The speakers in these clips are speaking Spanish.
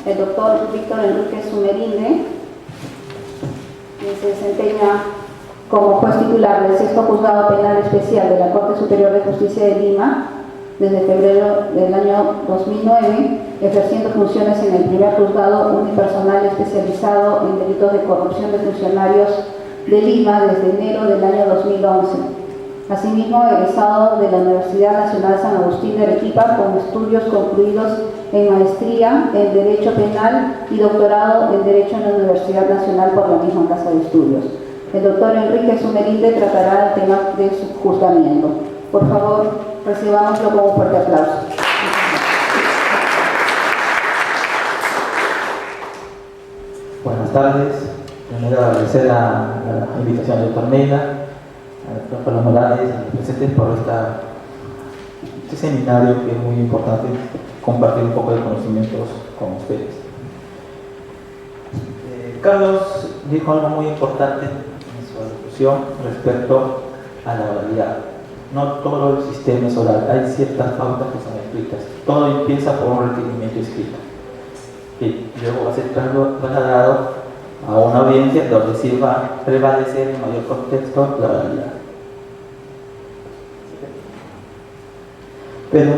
el doctor Víctor Enrique Sumerinde, que se desempeña como juez titular del Sexto Juzgado Penal Especial de la Corte Superior de Justicia de Lima desde febrero del año 2009, ejerciendo funciones en el primer juzgado unipersonal especializado en delitos de corrupción de funcionarios de Lima desde enero del año 2011. Asimismo, egresado de la Universidad Nacional San Agustín de Arequipa con estudios concluidos en maestría en Derecho Penal y doctorado en Derecho en la Universidad Nacional por la misma Casa de Estudios. El doctor Enrique Sumerinde tratará el tema de su juzgamiento. Por favor, recibámoslo con un fuerte aplauso. Buenas tardes. Primero agradecer la invitación al doctor Mena, al doctor Pablo Morales, a los presentes por este seminario que es muy importante compartir un poco de conocimientos con ustedes. Carlos dijo algo muy importante en su discusión respecto a la oralidad. No todo el sistema es oral, hay ciertas pautas que son escritas. Todo empieza por un requerimiento escrito y luego va a ser trasladado a una audiencia donde sí va a prevalecer en mayor contexto la oralidad. Pero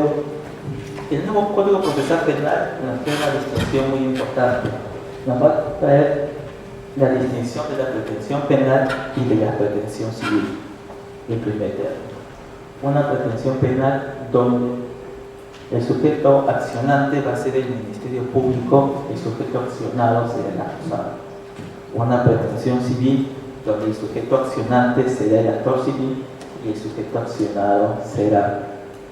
el nuevo Código Procesal Penal nos trae una distinción muy importante. Nos va a traer la distinción de la pretensión penal y de la pretensión civil, en primer término. Una pretensión penal donde el sujeto accionante va a ser el Ministerio Público, el sujeto accionado será el acusado. Una pretensión civil donde el sujeto accionante será el actor civil y el sujeto accionado será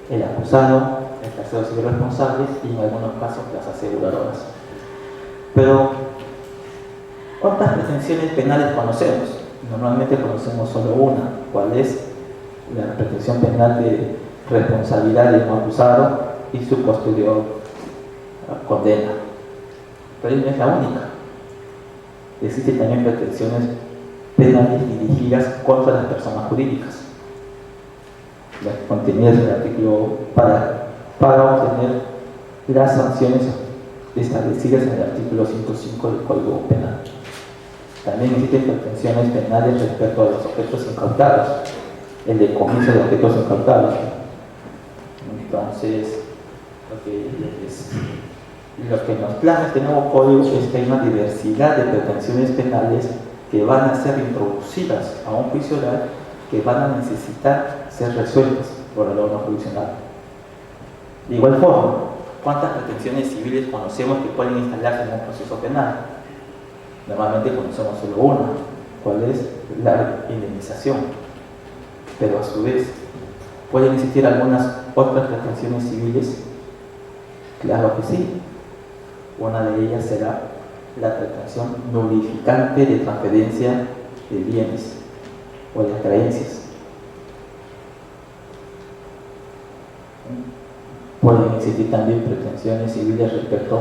el acusado, el tercero civil responsable y en algunos casos las aseguradoras. Pero, ¿cuántas pretensiones penales conocemos? Normalmente conocemos solo una, ¿cuál es? La pretensión penal de responsabilidad de un acusado y su posterior condena. Pero no es la única. Existen también pretensiones penales dirigidas contra las personas jurídicas, las contenidas en el artículo para obtener las sanciones establecidas en el artículo 105 del Código Penal. También existen pretensiones penales respecto a los objetos incautados, el decomiso de objetos incautados. Entonces, lo que nos plantea este nuevo código es que hay una diversidad de pretensiones penales que van a ser introducidas a un juicio oral, que van a necesitar ser resueltas por el órgano jurisdiccional. De igual forma, ¿cuántas pretensiones civiles conocemos que pueden instalarse en un proceso penal? Normalmente conocemos solo una, ¿cuál es? La indemnización. Pero a su vez, ¿pueden existir algunas otras pretensiones civiles? Claro que sí. Una de ellas será la pretensión nulificante de transferencia de bienes o de creencias. Pueden existir también pretensiones civiles respecto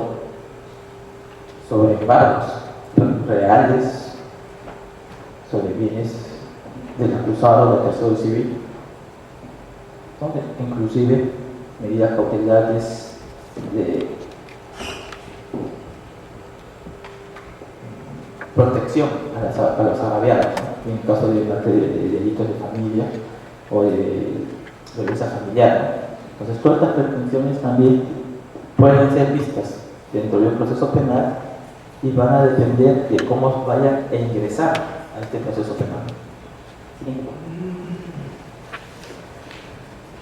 sobre embargos reales, sobre bienes del acusado del tercero civil, donde inclusive medidas cautelares de protección a los agraviados, ¿no? En caso de delitos de familia o de violencia familiar. Entonces, todas estas pretensiones también pueden ser vistas dentro del proceso penal y van a depender de cómo vayan a ingresar a este proceso penal.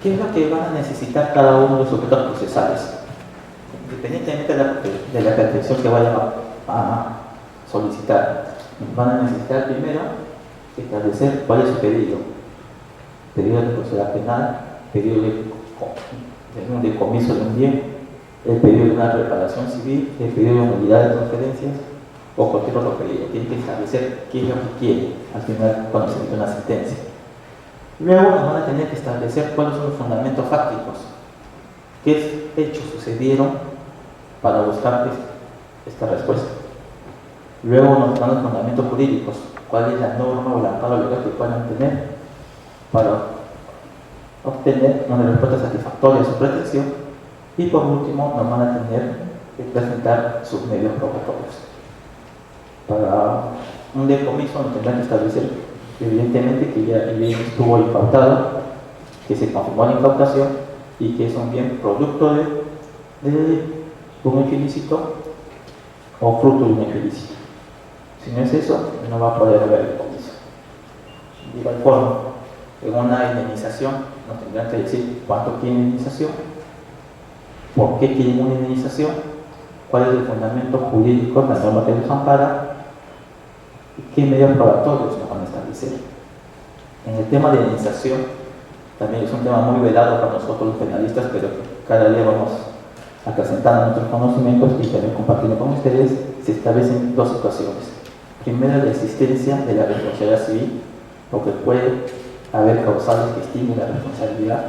¿Qué es lo que van a necesitar cada uno de los sujetos procesales? Independientemente de la pretensión que vayan a solicitar, van a necesitar primero establecer cuál es su pedido. Pedido de procesal penal, pedido de un decomiso de un bien, el pedido de una reparación civil, el pedido de unidad de transferencias o cualquier otro pedido. Tienen que establecer qué es lo que quiere al final cuando se emite una sentencia. Luego nos van a tener que establecer cuáles son los fundamentos fácticos, qué hechos sucedieron para buscar esta respuesta. Luego nos dan los fundamentos jurídicos, cuál es la norma o la amparo legal que puedan tener para obtener una respuesta satisfactoria a su pretensión. Y por último nos van a tener presentar sus medios probatorios. Para un decomiso no tendrán que establecer evidentemente que ya el bien estuvo incautado, que se confirmó la incautación y que es un bien producto de un hecho ilícito o fruto de un hecho ilícito. Si no es eso, no va a poder haber decomiso. De igual forma, en una indemnización nos tendrán que decir cuánto quieren indemnización, por qué quieren una indemnización, cuál es el fundamento jurídico, la norma que los ampara y qué medios probatorios nos van a establecer. En el tema de indemnización, también es un tema muy velado para nosotros los penalistas, pero cada día vamos acrecentando nuestros conocimientos y también compartiendo con ustedes. Se establecen dos situaciones. Primero, la existencia de la responsabilidad civil, porque puede haber causales que extinguen la responsabilidad.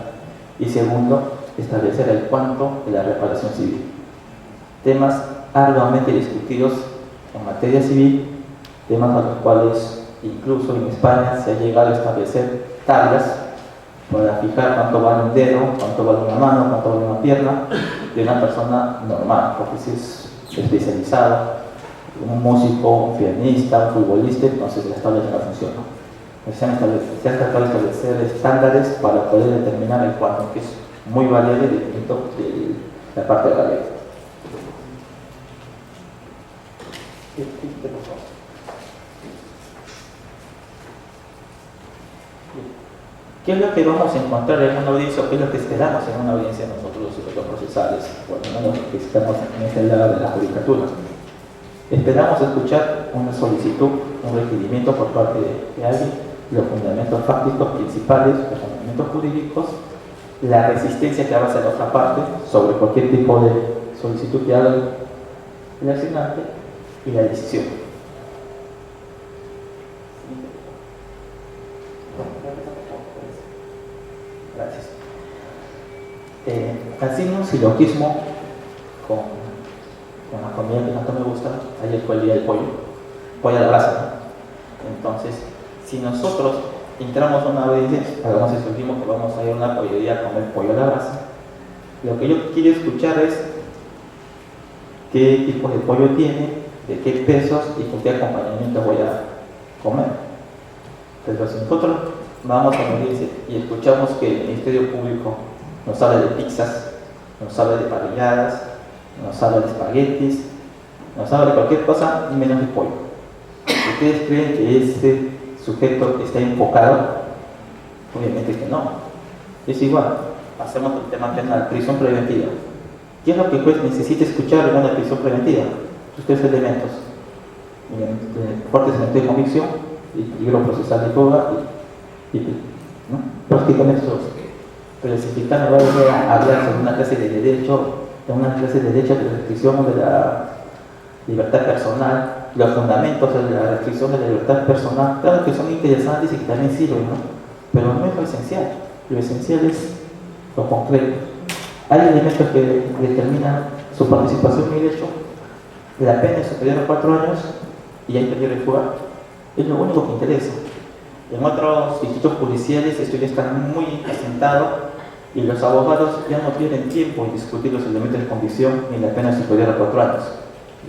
Y segundo, establecer el cuánto de la reparación civil. Temas arduamente discutidos en materia civil, temas a los cuales incluso en España se ha llegado a establecer tablas para fijar cuánto vale un dedo, cuánto vale una mano, cuánto vale una pierna de una persona normal, porque si es especializado, un músico, un pianista, un futbolista, entonces las tablas ya no funcionan. Se han tratado de establecer estándares para poder determinar el cuánto, que es muy variable dependiendo de la parte de la ley. ¿Qué es lo que vamos a encontrar en una audiencia o qué es lo que esperamos en una audiencia nosotros los procesales? Bueno, lo que estamos en este lado de la judicatura. Esperamos escuchar una solicitud, un requerimiento por parte de alguien, los fundamentos fácticos principales, los fundamentos jurídicos, la resistencia que va a hacer la otra parte sobre cualquier tipo de solicitud que haga el accionante y la decisión. Gracias. Haciendo un silogismo con la comida que tanto me gusta. Ayer fue el día del pollo a la brasa, ¿no? Entonces, si nosotros entramos a una audiencia, hagamos el silogismo que vamos a ir a una pollería a comer pollo a la brasa, lo que yo quiero escuchar es qué tipo de pollo tiene, de qué pesos y con qué acompañamiento voy a comer. Pero si nosotros vamos a una audiencia y escuchamos que el Ministerio Público nos habla de pizzas, nos habla de parrilladas, nos habla de espaguetis, nos habla de cualquier cosa menos de pollo. ¿Ustedes creen que este sujeto está enfocado? Obviamente que no. Es igual, hacemos el tema penal, prisión preventiva. ¿Qué es lo que el juez necesita escuchar en una prisión preventiva? Sus tres elementos: fuerte elemento de convicción, y peligro procesal de fuga, ¿no? Prácticamente eso. Pero el certificado va a hablar sobre una clase de derecho, de restricción de la libertad personal, los fundamentos de la restricción de la libertad personal, claro que son interesantes y que también sirven, ¿no? Pero no es lo esencial. Lo esencial es lo concreto. Hay elementos que determinan su participación en el hecho, la pena es superior a 4 años y hay peligro de fuga. Es lo único que interesa. En otros institutos policiales esto ya está muy asentado y los abogados ya no pierden tiempo en discutir los elementos de convicción ni la pena superior a 4 años.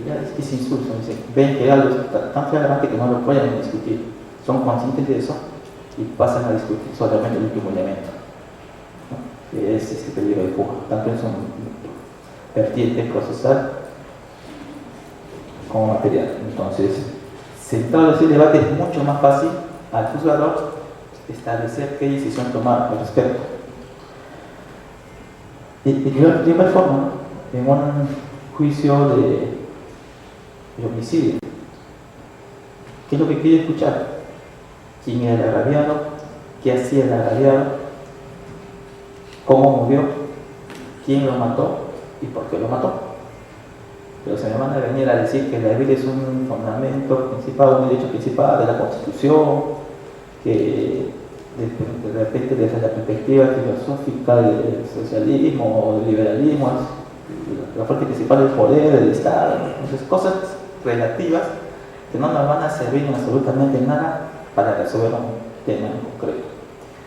Y ya es insulso, dicen, ven que algo es tan flagrante que no lo pueden discutir. Son conscientes de eso y pasan a discutir solamente el último elemento, ¿no? Que es este peligro de fuga, tanto en su vertiente procesal como material. Entonces, centrado ese debate es mucho más fácil al juzgador establecer qué decisión tomar al respecto. Y de igual forma, en un juicio de homicidio, ¿qué es lo que quiere escuchar? ¿Quién era el agraviado? ¿Qué hacía el agraviado? ¿Cómo murió? ¿Quién lo mató? ¿Y por qué lo mató? Pero se me van a venir a decir que la vida es un fundamento principal, un derecho principal de la Constitución, que de repente desde la perspectiva filosófica del socialismo o del liberalismo es la fuente principal del poder, del Estado. Entonces, cosas relativas que no nos van a servir en absolutamente nada para resolver un tema en concreto.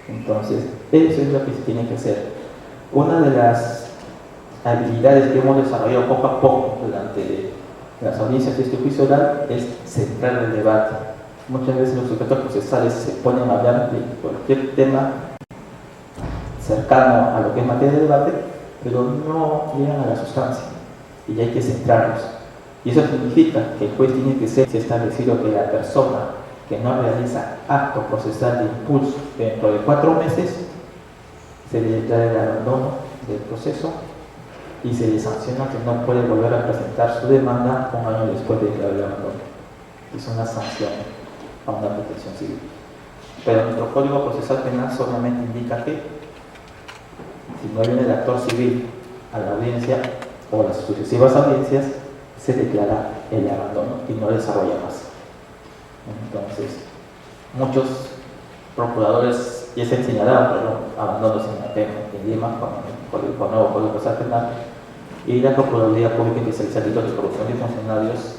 Entonces, eso es lo que se tiene que hacer. Una de las habilidades que hemos desarrollado poco a poco durante las audiencias de este juicio oral es centrar el debate. Muchas veces los sujetos procesales se ponen a hablar de cualquier tema cercano a lo que es materia de debate, pero no llegan a la sustancia y hay que centrarlos. Y eso significa que el juez tiene que ser establecido que la persona que no realiza acto procesal de impulso dentro de 4 meses se le declara el abandono del proceso y se le sanciona que no puede volver a presentar su demanda 1 año después de declarar el abandono. Es una sanción a una protección civil. Pero nuestro Código Procesal Penal solamente indica que si no viene el actor civil a la audiencia o las sucesivas audiencias, se declara el abandono y no desarrolla más. Entonces, muchos procuradores ya se han señalado abandonos en la pena en Lima con el nuevo Código Procesal Penal, y la Procuraduría Pública Especializada de Corrupción de Funcionarios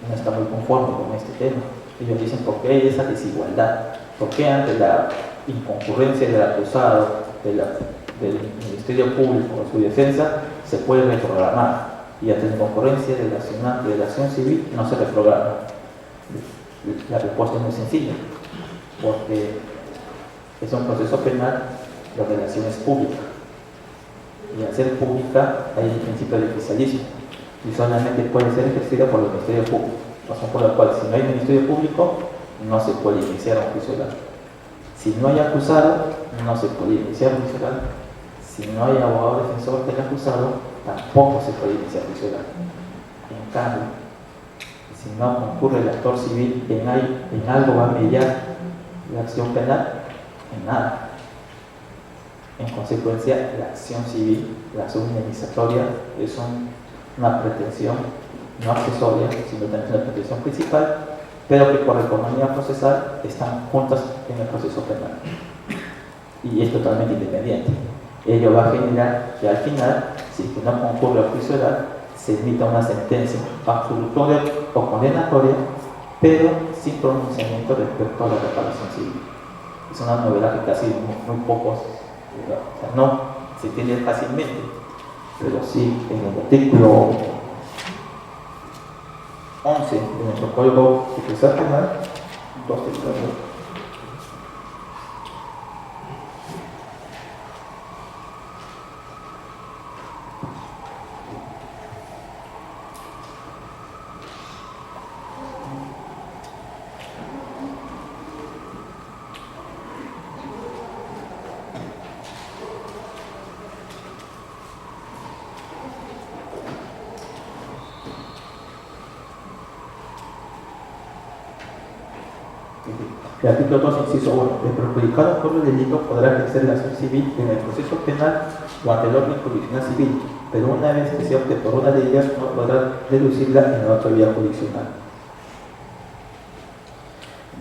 no está muy conforme con este tema. Ellos dicen, ¿por qué hay esa desigualdad? ¿Por qué ante la inconcurrencia del acusado, del Ministerio Público o su defensa, se puede reprogramar? Y ante la concurrencia de la acción civil no se reprograma. La respuesta es muy sencilla, porque es un proceso penal, la relación es pública, y al ser pública hay el principio del oficialismo y solamente puede ser ejercida por el Ministerio Público, razón por la cual si no hay Ministerio Público no se puede iniciar un juicio oral. Si no hay acusado, no se puede iniciar un juicio oral. Si no hay abogado defensor del acusado, tampoco se puede iniciar juicio oral. En cambio, si no concurre el actor civil, en algo va a mediar la acción penal, en nada. En consecuencia, la acción civil, la acción indemnizatoria, es una pretensión no accesoria, sino también una pretensión principal, pero que por economía procesal están juntas en el proceso penal. Y es totalmente independiente. Ello va a generar que al final, si no concurre al juicio oral, se emita una sentencia absolutoria o condenatoria, pero sin pronunciamiento respecto a la reparación civil. Es una novedad que casi muy pocos, o sea, no se entiende fácilmente, pero sí en el artículo 11 de nuestro Código Procesal Penal, 2 declaraciones. El artículo 2, inciso 1. El perjudicado por el delito podrá ejercer la acción civil en el proceso penal o ante el orden jurisdiccional civil, pero una vez que se opte por una de ellas, no podrá deducirla en la otra vía jurisdiccional.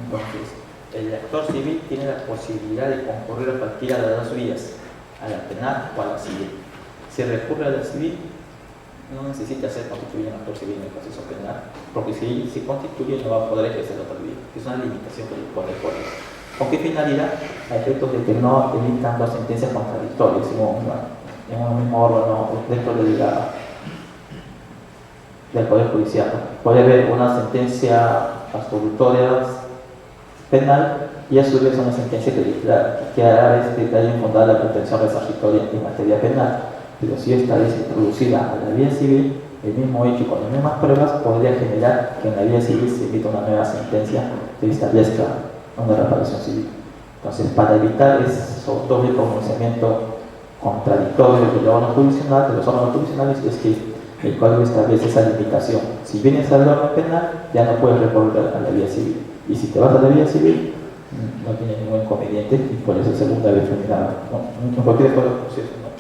Entonces, el actor civil tiene la posibilidad de concurrir a cualquiera de las dos vías, a la penal o a la civil. Si recurre a la civil, no necesita ser constituido en actor civil en el proceso penal, porque si se constituye no va a poder ejercer otra vía. Es una limitación que le pone el juez. ¿Con qué finalidad? A efectos de que no emitan dos sentencias contradictorias en un mismo órgano dentro del Poder Judicial. Puede haber una sentencia absolutoria penal y a su vez una sentencia que haya infundada la pretensión resarcitoria en materia penal. Pero si esta es introducida a la vía civil, el mismo hecho y con las mismas pruebas podría generar que en la vía civil se emita una nueva sentencia que establezca una reparación civil. Entonces, para evitar ese doble pronunciamiento contradictorio de los órganos jurisdiccionales, es que el Código establece esa limitación. Si vienes al orden penal, ya no puedes recurrir a la vía civil. Y si te vas a la vía civil, no tiene ningún inconveniente y por eso segunda vez terminada. En cualquier proceso, ¿no?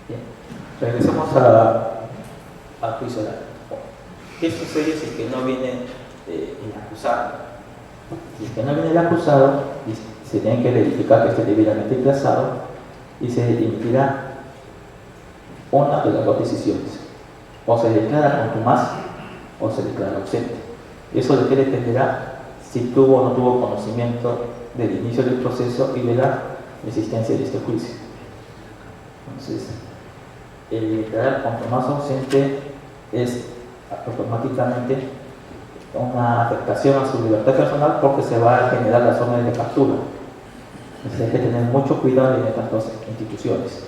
Bien. Regresemos al juicio oral. ¿Qué sucede si es que no viene el acusado? Si es que no viene el acusado, se tiene que verificar que esté debidamente emplazado y se emitirá una de las dos decisiones. O se declara contumaz o se declara ausente. Eso de qué dependerá si tuvo o no tuvo conocimiento del inicio del proceso y de la existencia de este juicio. Entonces, el declarar contumax ausente es automáticamente una afectación a su libertad personal porque se va a generar las órdenes de captura. Entonces hay que tener mucho cuidado en estas dos instituciones.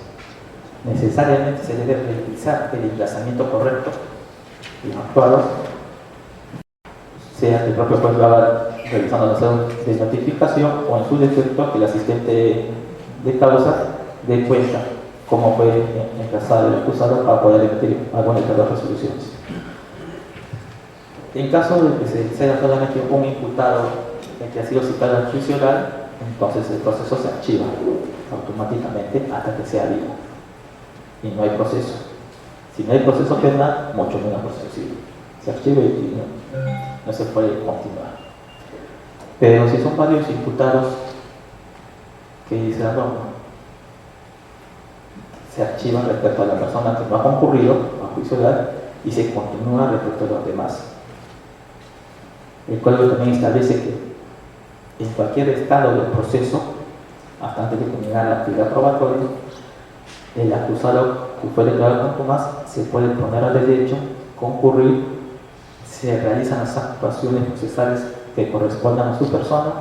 Necesariamente se debe realizar el emplazamiento correcto y actuado, sea que el propio juez lo haga realizando la orden de notificación o en su defecto que el asistente de causa dé cuenta cómo fue emplazado el acusado para poder emitir alguna de las resoluciones. En caso de que se sea solamente un imputado el que ha sido citado al juicio oral, entonces el proceso se archiva automáticamente hasta que sea vivo. Y no hay proceso. Si no hay proceso penal, mucho menos proceso civil. Se archiva y no se puede continuar. Pero si son varios imputados, ¿qué dice la norma? Se archiva respecto a la persona que no ha concurrido a juicio oral y se continúa respecto a los demás. El código también establece que en cualquier estado del proceso, hasta antes de culminar la actividad probatoria, el acusado que fue declarado contumax se puede poner a derecho, concurrir, se realizan las actuaciones procesales que correspondan a su persona,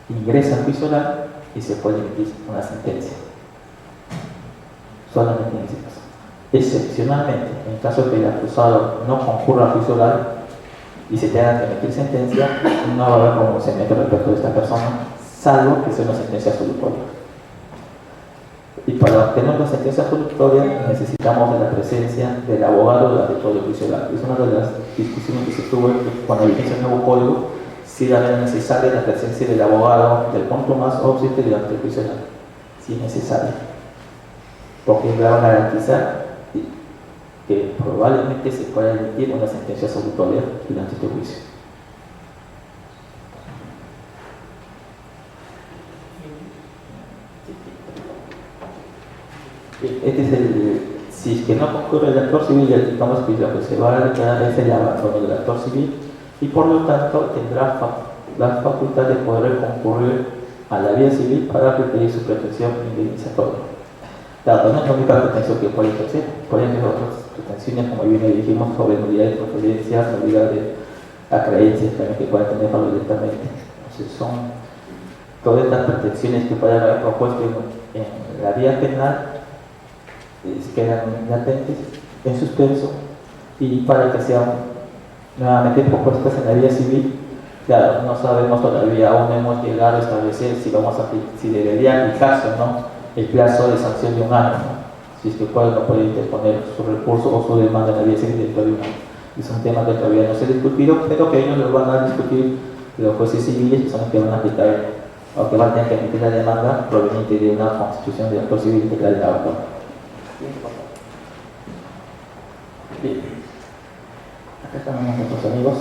ingresa al juicio oral y se puede emitir una sentencia. Solamente en ese caso. Excepcionalmente, en caso de que el acusado no concurra al juicio oral y se tenga que emitir sentencia, no va a haber pronunciamiento respecto de esta persona, salvo que sea una sentencia absolutoria. Y para obtener una sentencia absolutoria necesitamos de la presencia del abogado durante todo el juicio oral. Es una de las discusiones que se tuvo cuando inició el nuevo código, si era necesaria la presencia del abogado del contumax ausente durante el juicio oral. Si es necesaria. Porque va a garantizar que probablemente se pueda emitir una sentencia absolutoria durante este juicio. Este es si es que no concurre el actor civil, ya digamos que lo que se va a declarar es el abandono del actor civil y por lo tanto tendrá la facultad de poder concurrir a la vía civil para requerir su pretensión indemnizatoria. Claro, no es la única pretensión que puede ejercer, pueden haber otras pretensiones, como bien le dijimos, sobre nulidad de procedencias, nulidad de acreencias también que pueden tener directamente. Entonces son todas estas pretensiones que pueden haber propuesto en la vía penal, quedan latentes, en suspenso, y para que sean nuevamente propuestas en la vía civil, claro, no sabemos todavía, aún no hemos llegado a establecer si debería aplicarse o no el plazo de sanción de 1 año, ¿no? Si es que el juez no puede interponer su recurso o su demanda en la vía civil dentro de 1 año. Es un tema que todavía no se ha discutido, pero que ellos lo van a discutir los jueces civiles, que son los que van a aplicar o que van a tener que emitir la demanda proveniente de una constitución de actor civil integral de la autor. Bien, acá están nuestros amigos.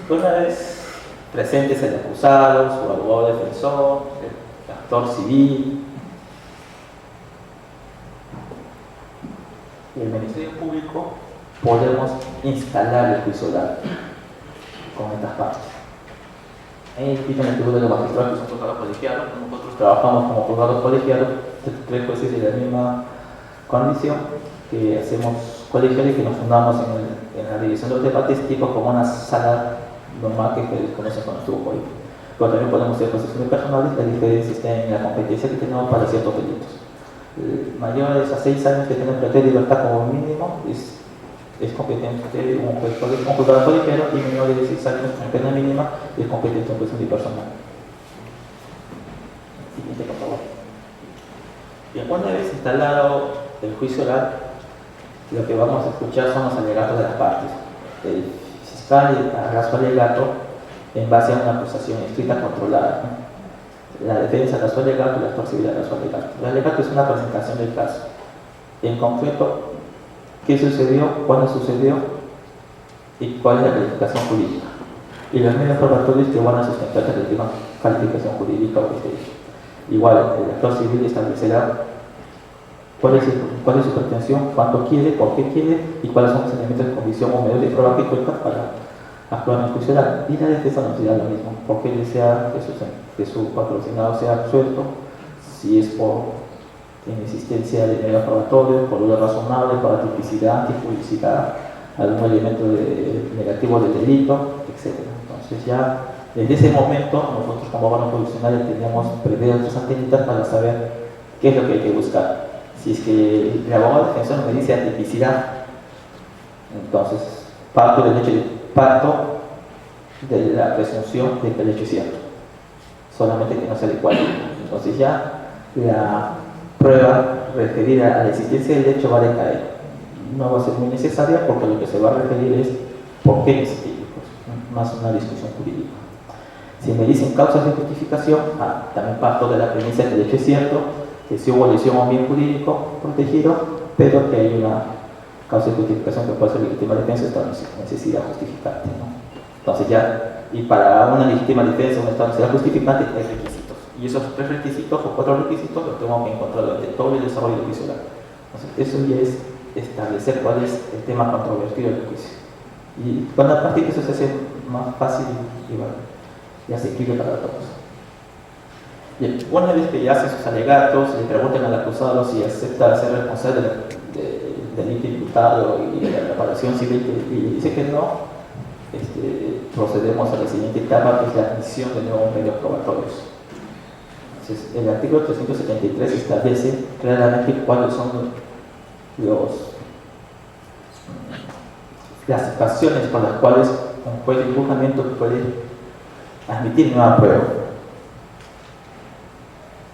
Una vez presentes el acusado, su abogado defensor, el actor civil, y el Ministerio Público, podemos instalar el juicio oral con estas partes. Existen el Tribunal de los Magistrados, que son juzgados colegiados. Nosotros trabajamos como juzgados colegiados, 3 jueces de la misma condición, que hacemos colegiales y que nos fundamos en la división de los debates, tipo como una sala normal que se conoce con nuestro código. Pero también podemos hacer procesos personales, la diferencia está en la competencia que tenemos para ciertos delitos. Mayores a 6 años que tienen plena libertad como mínimo es competente un juzgado colegiado, y menores de 6 años con pena mínima es competente un juez unipersonal. Siguiente, por favor. Bien, una vez instalado el juicio oral, lo que vamos a escuchar son los alegatos de las partes. El fiscal hará su alegato en base a una acusación escrita controlada, ¿no? La defensa hará su alegato y la actor civil hará su alegato. El alegato es una presentación del caso. En concreto, qué sucedió, cuándo sucedió y cuál es la calificación jurídica. Y los medios probatorios que van a sustentar la relativa calificación jurídica o jurídica. Igual, el actor civil establecerá cuál es su pretensión, cuánto quiere, por qué quiere y cuáles son los elementos de condición o medios de prueba que cuentan para actuar en el juicio oral. Y la defensa nos dirá lo mismo, porque desea que su patrocinado sea absuelto, si es por inexistencia de medio probatorio, por duda razonable, por tipicidad, antipublicidad, algún elemento negativo del delito, etc. Entonces ya desde ese momento nosotros como abogados profesionales teníamos prender nuestras antenitas para saber qué es lo que hay que buscar. Si es que el abogado defensor me dice atipicidad, entonces parto de la presunción de que el hecho es cierto, solamente que no sea de cuál. Entonces ya la prueba referida a la existencia del hecho va a decaer. No va a ser muy necesaria porque lo que se va a referir es por qué existe, más una discusión jurídica. Si me dicen causas de justificación, también parto de la premisa que el hecho es cierto, que si hubo lesión a un bien jurídico protegido, pero que hay una causa de justificación que puede ser legítima defensa, esta necesidad justificante, ¿no? Entonces ya, y para una legítima defensa, una necesidad justificante, hay requisitos. Y esos 3 requisitos o 4 requisitos los tengo que encontrar durante todo el desarrollo del juicio oral. Entonces, eso ya es establecer cuál es el tema controvertido del juicio. Y cuando a partir de eso se hace más fácil y asequible para todos. Bien, una vez que ya hacen sus alegatos, le preguntan al acusado si acepta ser responsable del delito imputado y de la reparación civil, y dice que no, procedemos a la siguiente etapa, que es la admisión de nuevos medios probatorios. Entonces, el artículo 373 establece claramente cuáles son las situaciones por las cuales un juez de juzgamiento puede admitir nueva prueba.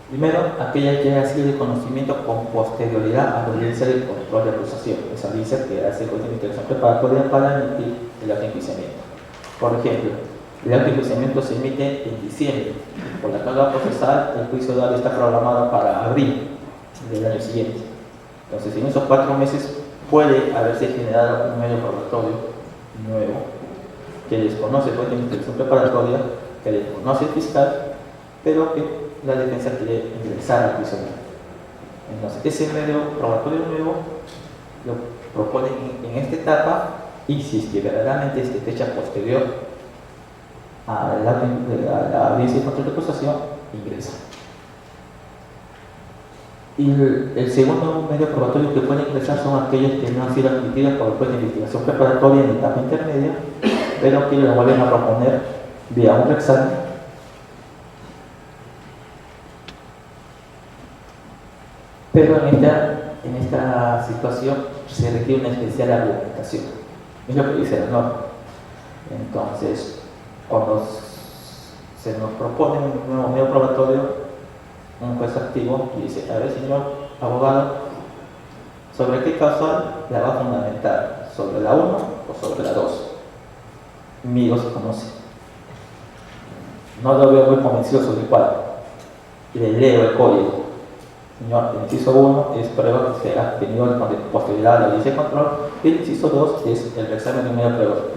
Primero, aquella que haya sido de conocimiento con posterioridad a la audiencia del control de acusación, esa audiencia que hace el juez de investigación preparatoria para emitir el acto de enjuiciamiento. Por ejemplo, el acto de enjuiciamiento se emite en diciembre. Por la carga procesal, el juicio oral está programado para abril del año siguiente. Entonces, en esos 4 meses puede haberse generado un medio probatorio nuevo que desconoce el juez de investigación preparatoria, que desconoce el fiscal, pero que la defensa quiere ingresar al juicio oral. Entonces, ese medio probatorio nuevo lo proponen en esta etapa, y si es que verdaderamente es de fecha posterior a la audiencia de control de acusación, ingresa. Y el segundo medio probatorio que pueden ingresar son aquellos que no han sido admitidos por el juez de investigación preparatoria en etapa intermedia, pero que lo vuelven a proponer vía un reexamen. Pero en esta situación se requiere una especial argumentación. Es lo que dice la norma. Entonces, cuando se nos propone un nuevo medio probatorio, un juez activo dice: a ver, señor abogado, ¿sobre qué causal la va a fundamentar? ¿Sobre la 1 o sobre la 2? Mío se conoce. No lo veo muy convencido sobre cuál. Le leo el código. Señor, el inciso 1 es prueba que se ha tenido con posterioridad a la audiencia de control, y el inciso 2 es el examen de un medio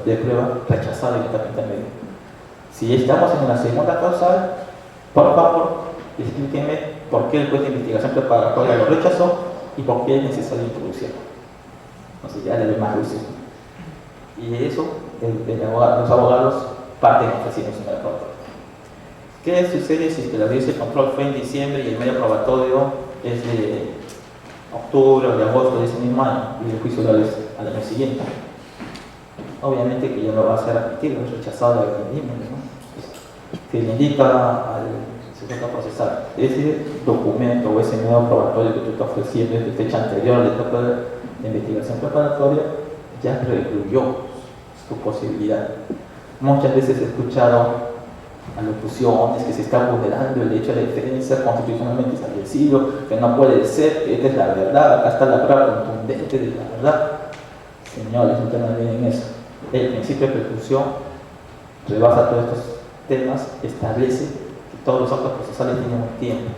de prueba rechazado en etapa intermedia. Si estamos en la segunda causal, por favor, explíqueme por qué el juez de investigación preparatoria lo rechazó y por qué es necesaria introducción. Entonces ya le doy más luces. Y de eso, los abogados parten ofreciendo su medio probatorio. ¿Qué sucede si es que la audiencia de control fue en diciembre y el medio probatorio es de octubre o de agosto de ese mismo año y el juicio oral es al año siguiente? Obviamente que ya no va a ser admitido, es rechazado el indígena, ¿no? Se le indica al sujeto procesal: ese documento o ese medio probatorio que tú estás ofreciendo es de fecha anterior a la etapa de investigación preparatoria, ya precluyó su posibilidad. Muchas veces he escuchado alocuciones que se está vulnerando el derecho a la defensa constitucionalmente establecido, que no puede ser, que esta es la verdad, acá está la prueba contundente de la verdad. Señores, no tengan bien en eso. El principio de preclusión rebasa todos estos temas, establece que todos los actos procesales tienen un tiempo,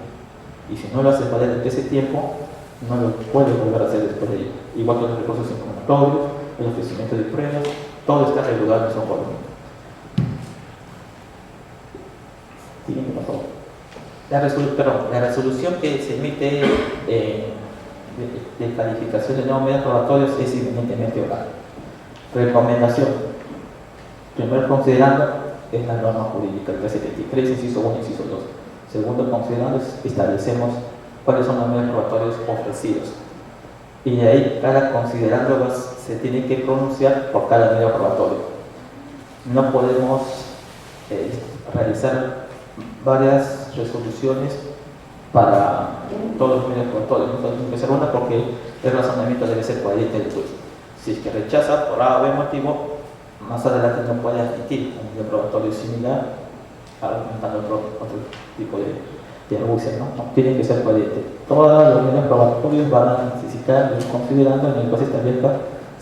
y si no lo hace valer entre ese tiempo, no lo puede volver a hacer después de ello. Igual que los recursos incomodatorios, el ofrecimiento de pruebas, todo está regulado en su orden. Siguiente, por favor. La resolución que se emite de calificación de nuevos medios probatorios es evidentemente oral. Recomendación: Primero, considerando es la norma jurídica, el 373, inciso 1, inciso 2. Segundo, considerando establecemos cuáles son los medios probatorios ofrecidos. Y de ahí, cada considerando se tiene que pronunciar por cada medio probatorio. No podemos realizar varias resoluciones para todos los medios probatorios. No tenemos que hacer una porque el razonamiento debe ser coherente del juez. Si es que rechaza por A o B motivo, más adelante no puede admitir un medio probatorio similar argumentando otro tipo de argucia, ¿no? Tiene que ser coherente. Todos los medios probatorios van a necesitar, considerando en el juez establezca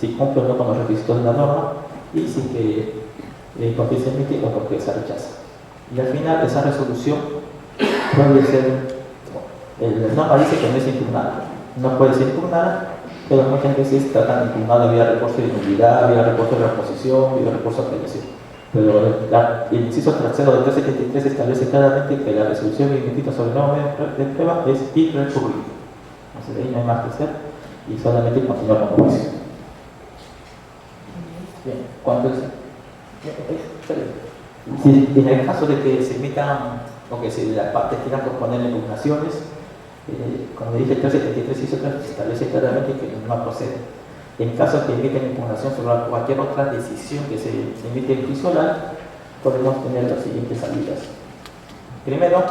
si cumple o no con los requisitos de la norma y si que por qué se emite o por qué se rechaza. Y al final esa resolución puede ser, la norma dice que no es impugnada, no puede ser impugnada, pero muchas veces tratan de impugnada vía recurso de nulidad, vía recurso de reposición, vía recurso de apelación. Pero el inciso tercero del 373 establece claramente que la resolución emitida sobre el nuevo medio de prueba es irrecurrible. Entonces ahí no hay más que hacer y solamente continuar con el juicio. Bien, ¿cuánto es? Si en el caso de que se emitan o que las partes quieran proponer impugnaciones, como dije, el 373 inciso 3 establece claramente que no procede. En caso de que emiten impugnación sobre cualquier otra decisión que se emite en juicio oral, podemos tener las siguientes salidas. Primero,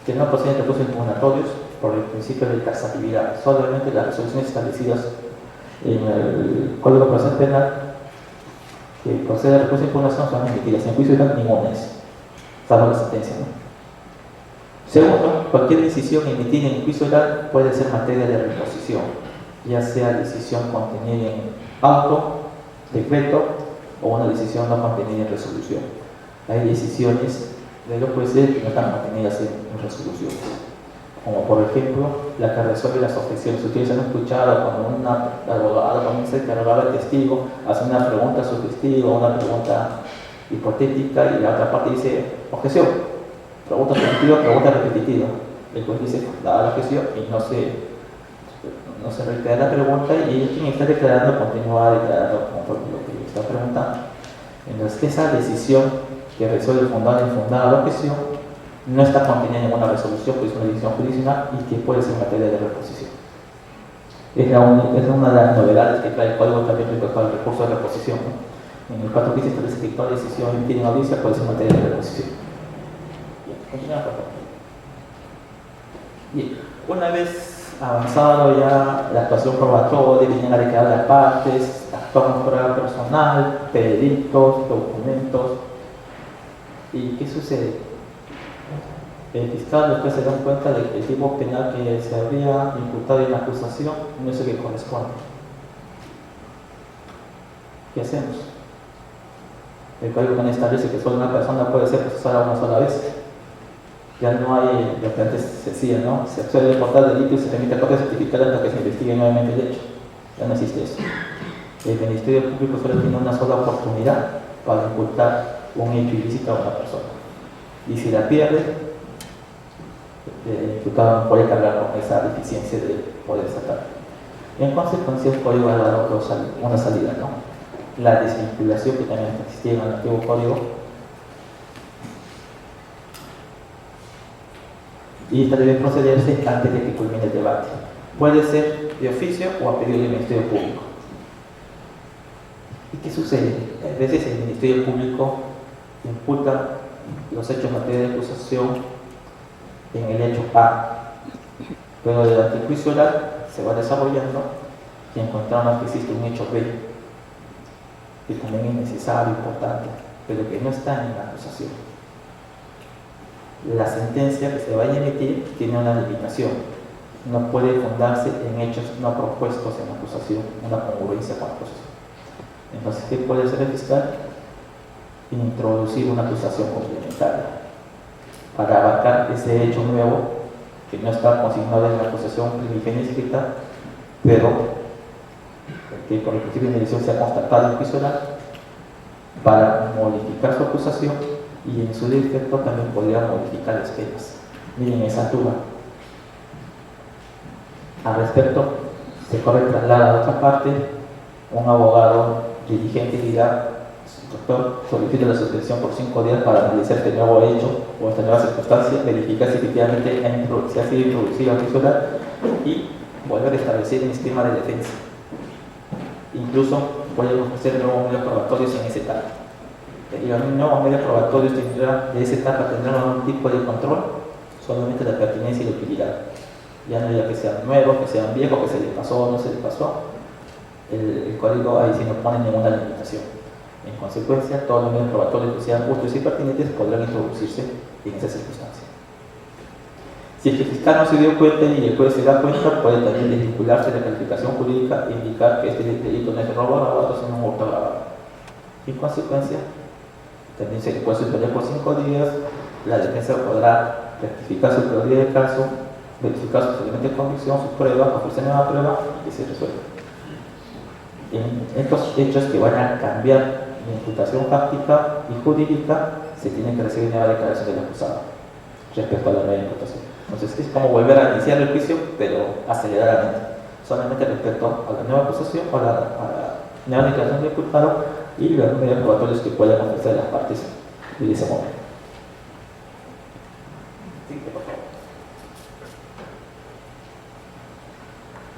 que no proceden recursos impugnatorios por el principio de taxatividad. Solamente las resoluciones establecidas en el Código Procesal Penal que procede de recursos de impugnación son emitidas. En juicio oral ninguna es, salvo la sentencia, ¿no? Segundo, cualquier decisión emitida en juicio oral puede ser materia de reposición, ya sea decisión contenida en auto, decreto o una decisión no contenida en resolución. Hay decisiones de los jueces que no están contenidas en resoluciones, como por ejemplo la que resuelve las objeciones. Ustedes han escuchado cuando un abogado comienza a interrogar al testigo, hace una pregunta a su testigo, una pregunta hipotética y la otra parte dice objeción, pregunta afirmativa, pregunta repetitiva. El juez dice la objeción y no se reitera la pregunta y ellos tienen que estar declarando, continúa declarando conforme lo que está preguntando. Entonces, esa decisión que resuelve fundada e infundada la objeción no está contenida en ninguna resolución, pues es una decisión judicial y que puede ser materia de reposición. Es una de las novedades que trae el Código también respecto al recurso de reposición, ¿no? En el 4 15 establece que toda decisión emitida en audiencia puede ser materia de reposición. Bien, continuamos por favor. Bien, una vez avanzado ya la actuación probatoria, vienen a declarar las partes, actuamos prueba personal, peritos, documentos. ¿Y qué sucede? El fiscal después se da cuenta de que el tipo penal que se había imputado en la acusación no es el que corresponde. ¿Qué hacemos? El Código Penal establece que solo una persona puede ser procesada una sola vez. Ya no hay lo que antes se decía, ¿no? Se suele reportar delito y se remite a corte certificada hasta que se investigue nuevamente el hecho. Ya no existe eso. El Ministerio Público solo tiene una sola oportunidad para imputar un hecho ilícito a una persona. Y si la pierde, el imputado no puede cargar con esa deficiencia de poder sacar. En consecuencia, el Código ha dado una salida, ¿no? La desvinculación que también existía en el antiguo Código. Y esta debe procederse antes de que culmine el debate. Puede ser de oficio o a pedido del Ministerio Público. ¿Y qué sucede? A veces el Ministerio Público imputa los hechos en materia de acusación en el hecho A, pero durante el juicio oral se va desarrollando y encontramos que existe un hecho B, que también es necesario, importante, pero que no está en la acusación. La sentencia que se vaya a emitir tiene una limitación, no puede fundarse en hechos no propuestos en la acusación, una congruencia con la acusación. Entonces, ¿qué puede hacer el fiscal? Introducir una acusación complementaria para abarcar ese hecho nuevo que no está consignado en la acusación primigenia escrita, pero que por el principio de medición se ha constatado en juicio oral, para modificar su acusación y en su defecto también podría modificar las penas. Miren esa altura. Al respecto, se corre traslada a otra parte, un abogado diligente dirá, El doctor solicita la suspensión por 5 días para analizar este nuevo hecho o esta nueva circunstancia, verificar si efectivamente se ha sido introducido al juicio oral y volver a establecer un esquema de defensa. Incluso pueden ofrecer nuevos medios probatorios en esa etapa. Y los nuevos medios probatorios de esa etapa tendrán algún tipo de control, solamente la pertinencia y la utilidad. Ya no ya que sean nuevos, que sean viejos, que se les pasó o no se les pasó. El código ahí sí no pone ninguna limitación. En consecuencia, todos los medios probatorios que sean útiles y pertinentes podrán introducirse en esa circunstancia. Si el fiscal no se dio cuenta y el juez se da cuenta, puede también desvincularse de la calificación jurídica e indicar que este delito no es robo agravado, sino un hurto agravado. En consecuencia, también se le puede suspender por 5 días, la defensa podrá rectificar su teoría de caso, verificar su procedimiento de convicción, sus pruebas, ofrecer nueva prueba y que se resuelva. En estos hechos que van a cambiar la imputación fáctica y jurídica, se tiene que recibir nueva declaración del acusado respecto a la nueva imputación. Entonces es como volver a iniciar el juicio, pero aceleradamente, solamente respecto a la nueva acusación o a la nueva declaración del imputado y los medios probatorios que puedan ofrecer las partes en ese momento. Sí, por favor.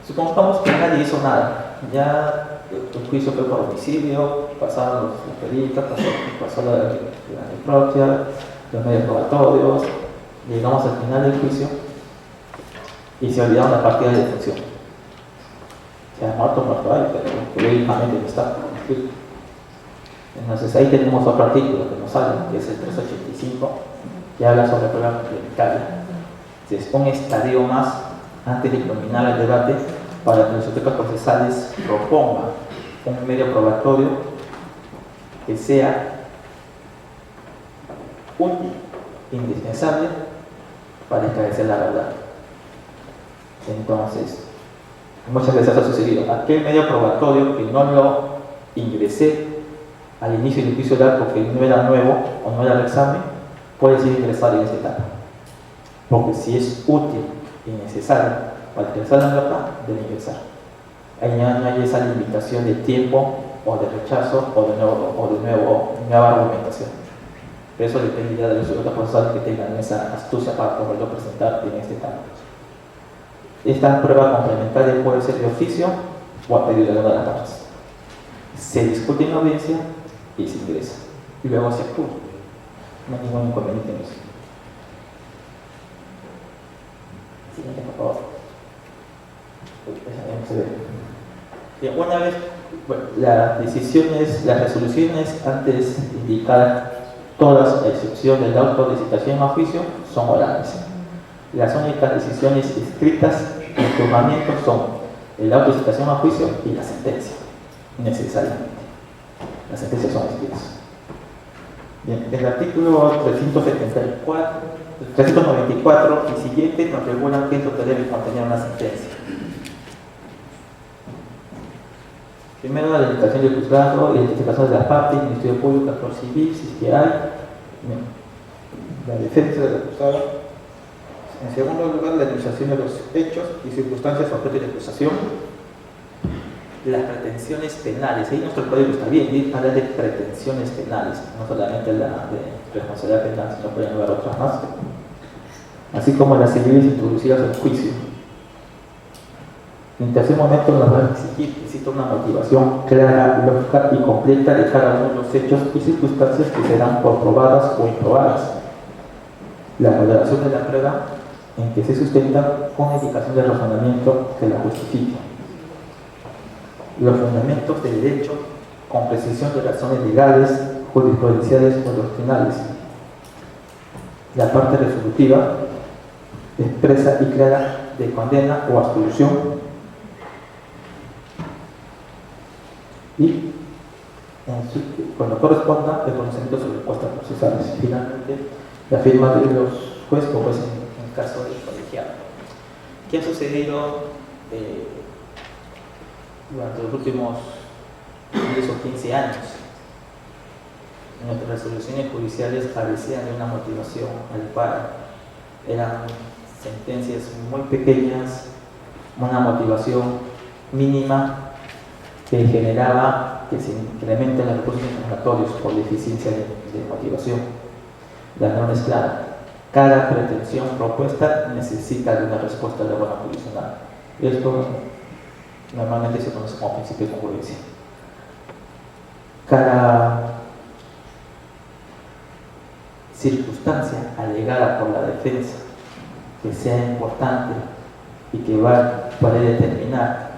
Supongamos que nadie hizo nada, ya el juicio fue por homicidio, pasaron los peritos, pasó la necropsia, los medios probatorios, llegamos al final del juicio y se olvidaron la partida de defunción. Se ha muerto ahí, pero jurídicamente no está. Entonces ahí tenemos otro artículo que nos sale, que es el 385, que habla sobre prueba complementaria. Es un estadio más antes de culminar el debate para que los sujetos procesales propongan un medio probatorio que sea útil, indispensable para esclarecer la verdad. Entonces, muchas veces ha sucedido aquel medio probatorio que no lo ingresé al inicio del juicio oral porque no era nuevo o no era el examen, puede ser ingresado en esta etapa. Porque si es útil y necesario para ingresar la verdad, debe ingresar. Ahí no hay esa limitación de tiempo o de rechazo o de nueva argumentación. Pero eso depende ya de los sujetos procesales que tengan esa astucia para poderlo presentar en este etapa. Esta prueba complementaria puede ser de oficio o a pedido de una de las partes. Se discute en la audiencia y se ingresa. Y luego se actúa. No hay ningún inconveniente en eso. Siguiente, por favor. Bien, una vez, bueno, las resoluciones antes indicadas, todas a excepción de la autolicitación a juicio, son orales. Las únicas decisiones escritas en juzgamiento son el auto de citación a juicio y la sentencia, necesariamente. Las sentencias son escritas. Bien, el artículo 394 y siguiente nos regulan qué es lo que debe contener una sentencia. Primero, la delimitación del juzgado, identificación de las partes, Ministerio Público, actor civil, si es que hay, la defensa del acusado. En segundo lugar, la denunciación de los hechos y circunstancias objeto de acusación. Las pretensiones penales, ahí nuestro código está bien, y habla de pretensiones penales, no solamente la de responsabilidad penal, sino pueden haber otras más. Así como las civiles introducidas al juicio. En tercer momento, nos va a exigir que exista una motivación clara, lógica y completa de cada uno de los hechos y circunstancias que serán comprobadas o improbadas. La valoración de la prueba en que se sustenta una indicación de razonamiento que la justifique. Los fundamentos del derecho con precisión de razones legales, jurisprudenciales o doctrinales. La parte resolutiva expresa y clara de condena o absolución. Y cuando corresponda el conocimiento sobre costas procesales. Finalmente, la firma de los jueces o jueces en caso del colegiado. ¿Qué ha sucedido durante los últimos 10 o 15 años? Nuestras resoluciones judiciales carecían de una motivación adecuada. Eran sentencias muy pequeñas, una motivación mínima que generaba que se incrementen los recursos informatorios por deficiencia de motivación. La norma es clara. Cada pretensión propuesta necesita de una respuesta del órgano jurisdiccional. Esto normalmente se conoce como principio de congruencia. Cada circunstancia alegada por la defensa que sea importante y que puede determinar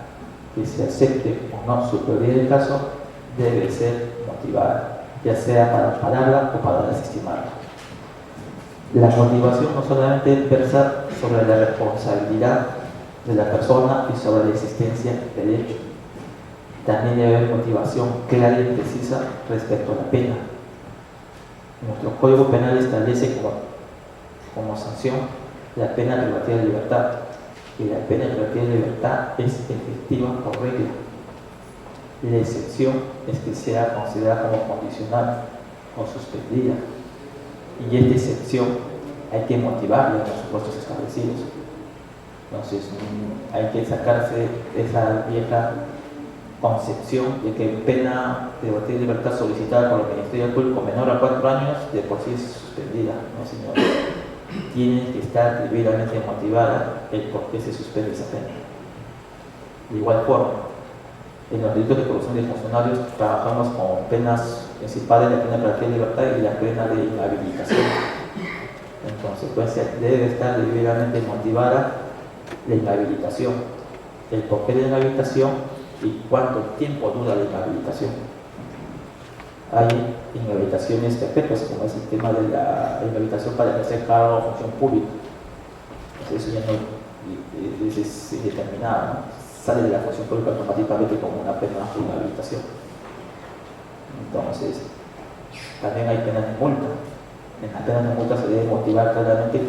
que se acepte o no su prioridad del caso debe ser motivada, ya sea para ampararla o para desestimarla. La motivación no solamente versa sobre la responsabilidad de la persona y sobre la existencia del hecho, también debe haber motivación clara y precisa respecto a la pena. Nuestro Código Penal establece como sanción la pena privativa de libertad, y la pena privativa de libertad es efectiva por regla. La excepción es que sea considerada como condicional o suspendida, y esta excepción hay que motivarla en los supuestos establecidos. Entonces hay que sacarse esa vieja concepción de que pena privativa de libertad solicitada por el Ministerio Público menor a 4 años de por sí es suspendida. No, señor. Tiene que estar debidamente motivada el por qué se suspende esa pena. De igual forma, en los delitos de corrupción de funcionarios trabajamos con penas principales, la pena privativa de libertad y la pena de inhabilitación. En consecuencia, debe estar debidamente motivada la inhabilitación, el porqué de la inhabilitación y cuánto tiempo dura la inhabilitación. Hay inhabilitaciones perpetuas, como es el tema de la inhabilitación para ejercer cargo o función pública. Entonces, eso ya no es indeterminado, ¿no? Sale de la función pública automáticamente como una pena de inhabilitación. Entonces, también hay penas de multa. En las penas de multa se debe motivar claramente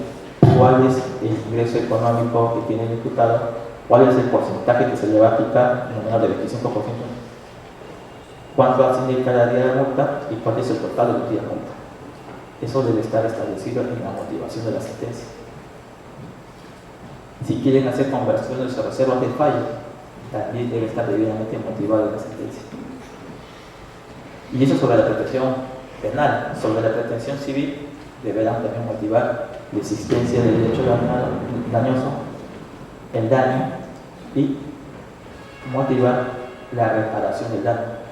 cuál es el ingreso económico que tiene el imputado, cuál es el porcentaje que se le va a aplicar, en menor del 25%, cuánto asciende cada día de multa y cuál es el total de los días de multa. Eso debe estar establecido en la motivación de la sentencia. Si quieren hacer conversiones o reservas de fallo, también debe estar debidamente motivada la sentencia. Y eso sobre la protección penal. Sobre la pretensión civil, deberán también motivar la existencia del hecho dañoso, el daño, y motivar la reparación del daño.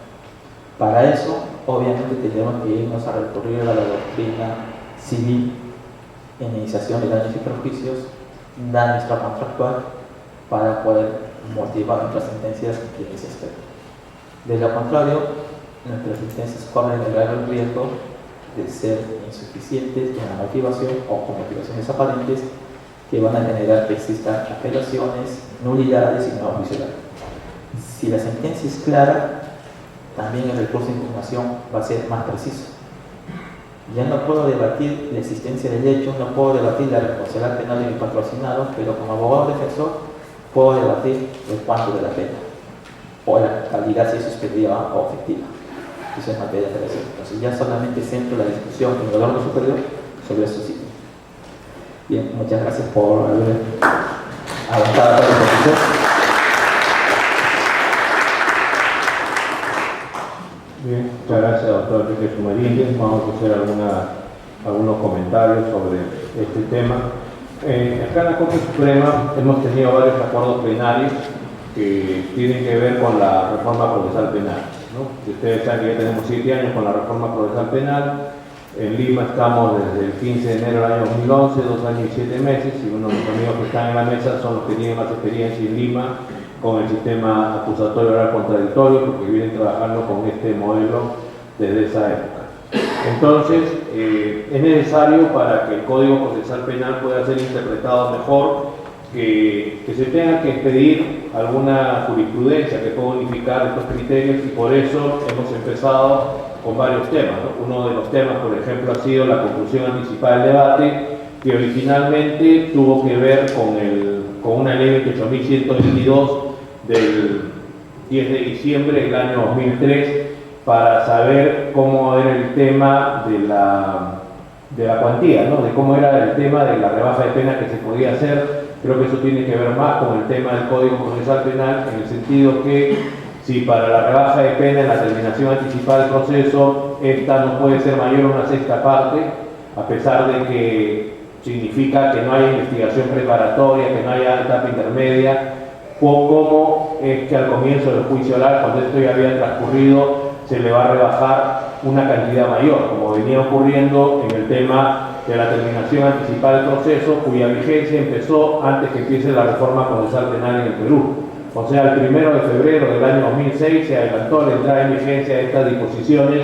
Para eso, obviamente, tenemos que irnos a recurrir a la doctrina civil en iniciación de daños y perjuicios, daño extracontractual, para poder motivar nuestras sentencias en ese aspecto. De lo contrario, nuestras sentencias corren el grave riesgo de ser insuficientes en la motivación o con motivaciones aparentes que van a generar que existan apelaciones, nulidades y nueva juicio. Si la sentencia es clara, también el recurso de impugnación va a ser más preciso. Ya no puedo debatir la existencia del hecho, no puedo debatir la responsabilidad penal de mi patrocinado, pero como abogado defensor puedo debatir el cuánto de la pena o la calidad si es suspendida o efectiva. Eso es materia de apelación. Entonces ya solamente centro la discusión en el órgano superior sobre estos sitios. Bien, muchas gracias por haber aguantado la exposición. Bien, muchas gracias, doctor Enrique Sumerinde. Vamos a hacer algunos comentarios sobre este tema. Acá en la Corte Suprema hemos tenido varios acuerdos plenarios que tienen que ver con la reforma procesal penal, ¿no? Ustedes saben que ya tenemos 7 años con la reforma procesal penal. En Lima estamos desde el 15 de enero del año 2011, 2 años y 7 meses, y uno de mis amigos que están en la mesa son los que tienen más experiencia en Lima con el sistema acusatorio oral contradictorio, porque vienen trabajando con este modelo desde esa época. Entonces, es necesario para que el Código Procesal Penal pueda ser interpretado mejor que se tenga que expedir alguna jurisprudencia que pueda unificar estos criterios, y por eso hemos empezado con varios temas, ¿no? Uno de los temas, por ejemplo, ha sido la conclusión anticipada del debate, que originalmente tuvo que ver con una ley 28.122 del 10 de diciembre del año 2003, para saber cómo era el tema de la cuantía, ¿no? De cómo era el tema de la rebaja de pena que se podía hacer. Creo que eso tiene que ver más con el tema del Código Procesal Penal, en el sentido que si para la rebaja de pena en la terminación anticipada del proceso, esta no puede ser mayor a una sexta parte, a pesar de que significa que no haya investigación preparatoria, que no haya etapa intermedia, o cómo es que al comienzo del juicio oral, cuando esto ya había transcurrido, se le va a rebajar una cantidad mayor, como venía ocurriendo en el tema de la terminación anticipada del proceso, cuya vigencia empezó antes que empiece la reforma procesal penal en el Perú. O sea, el 1 de febrero del año 2006 se adelantó la entrada en vigencia de estas disposiciones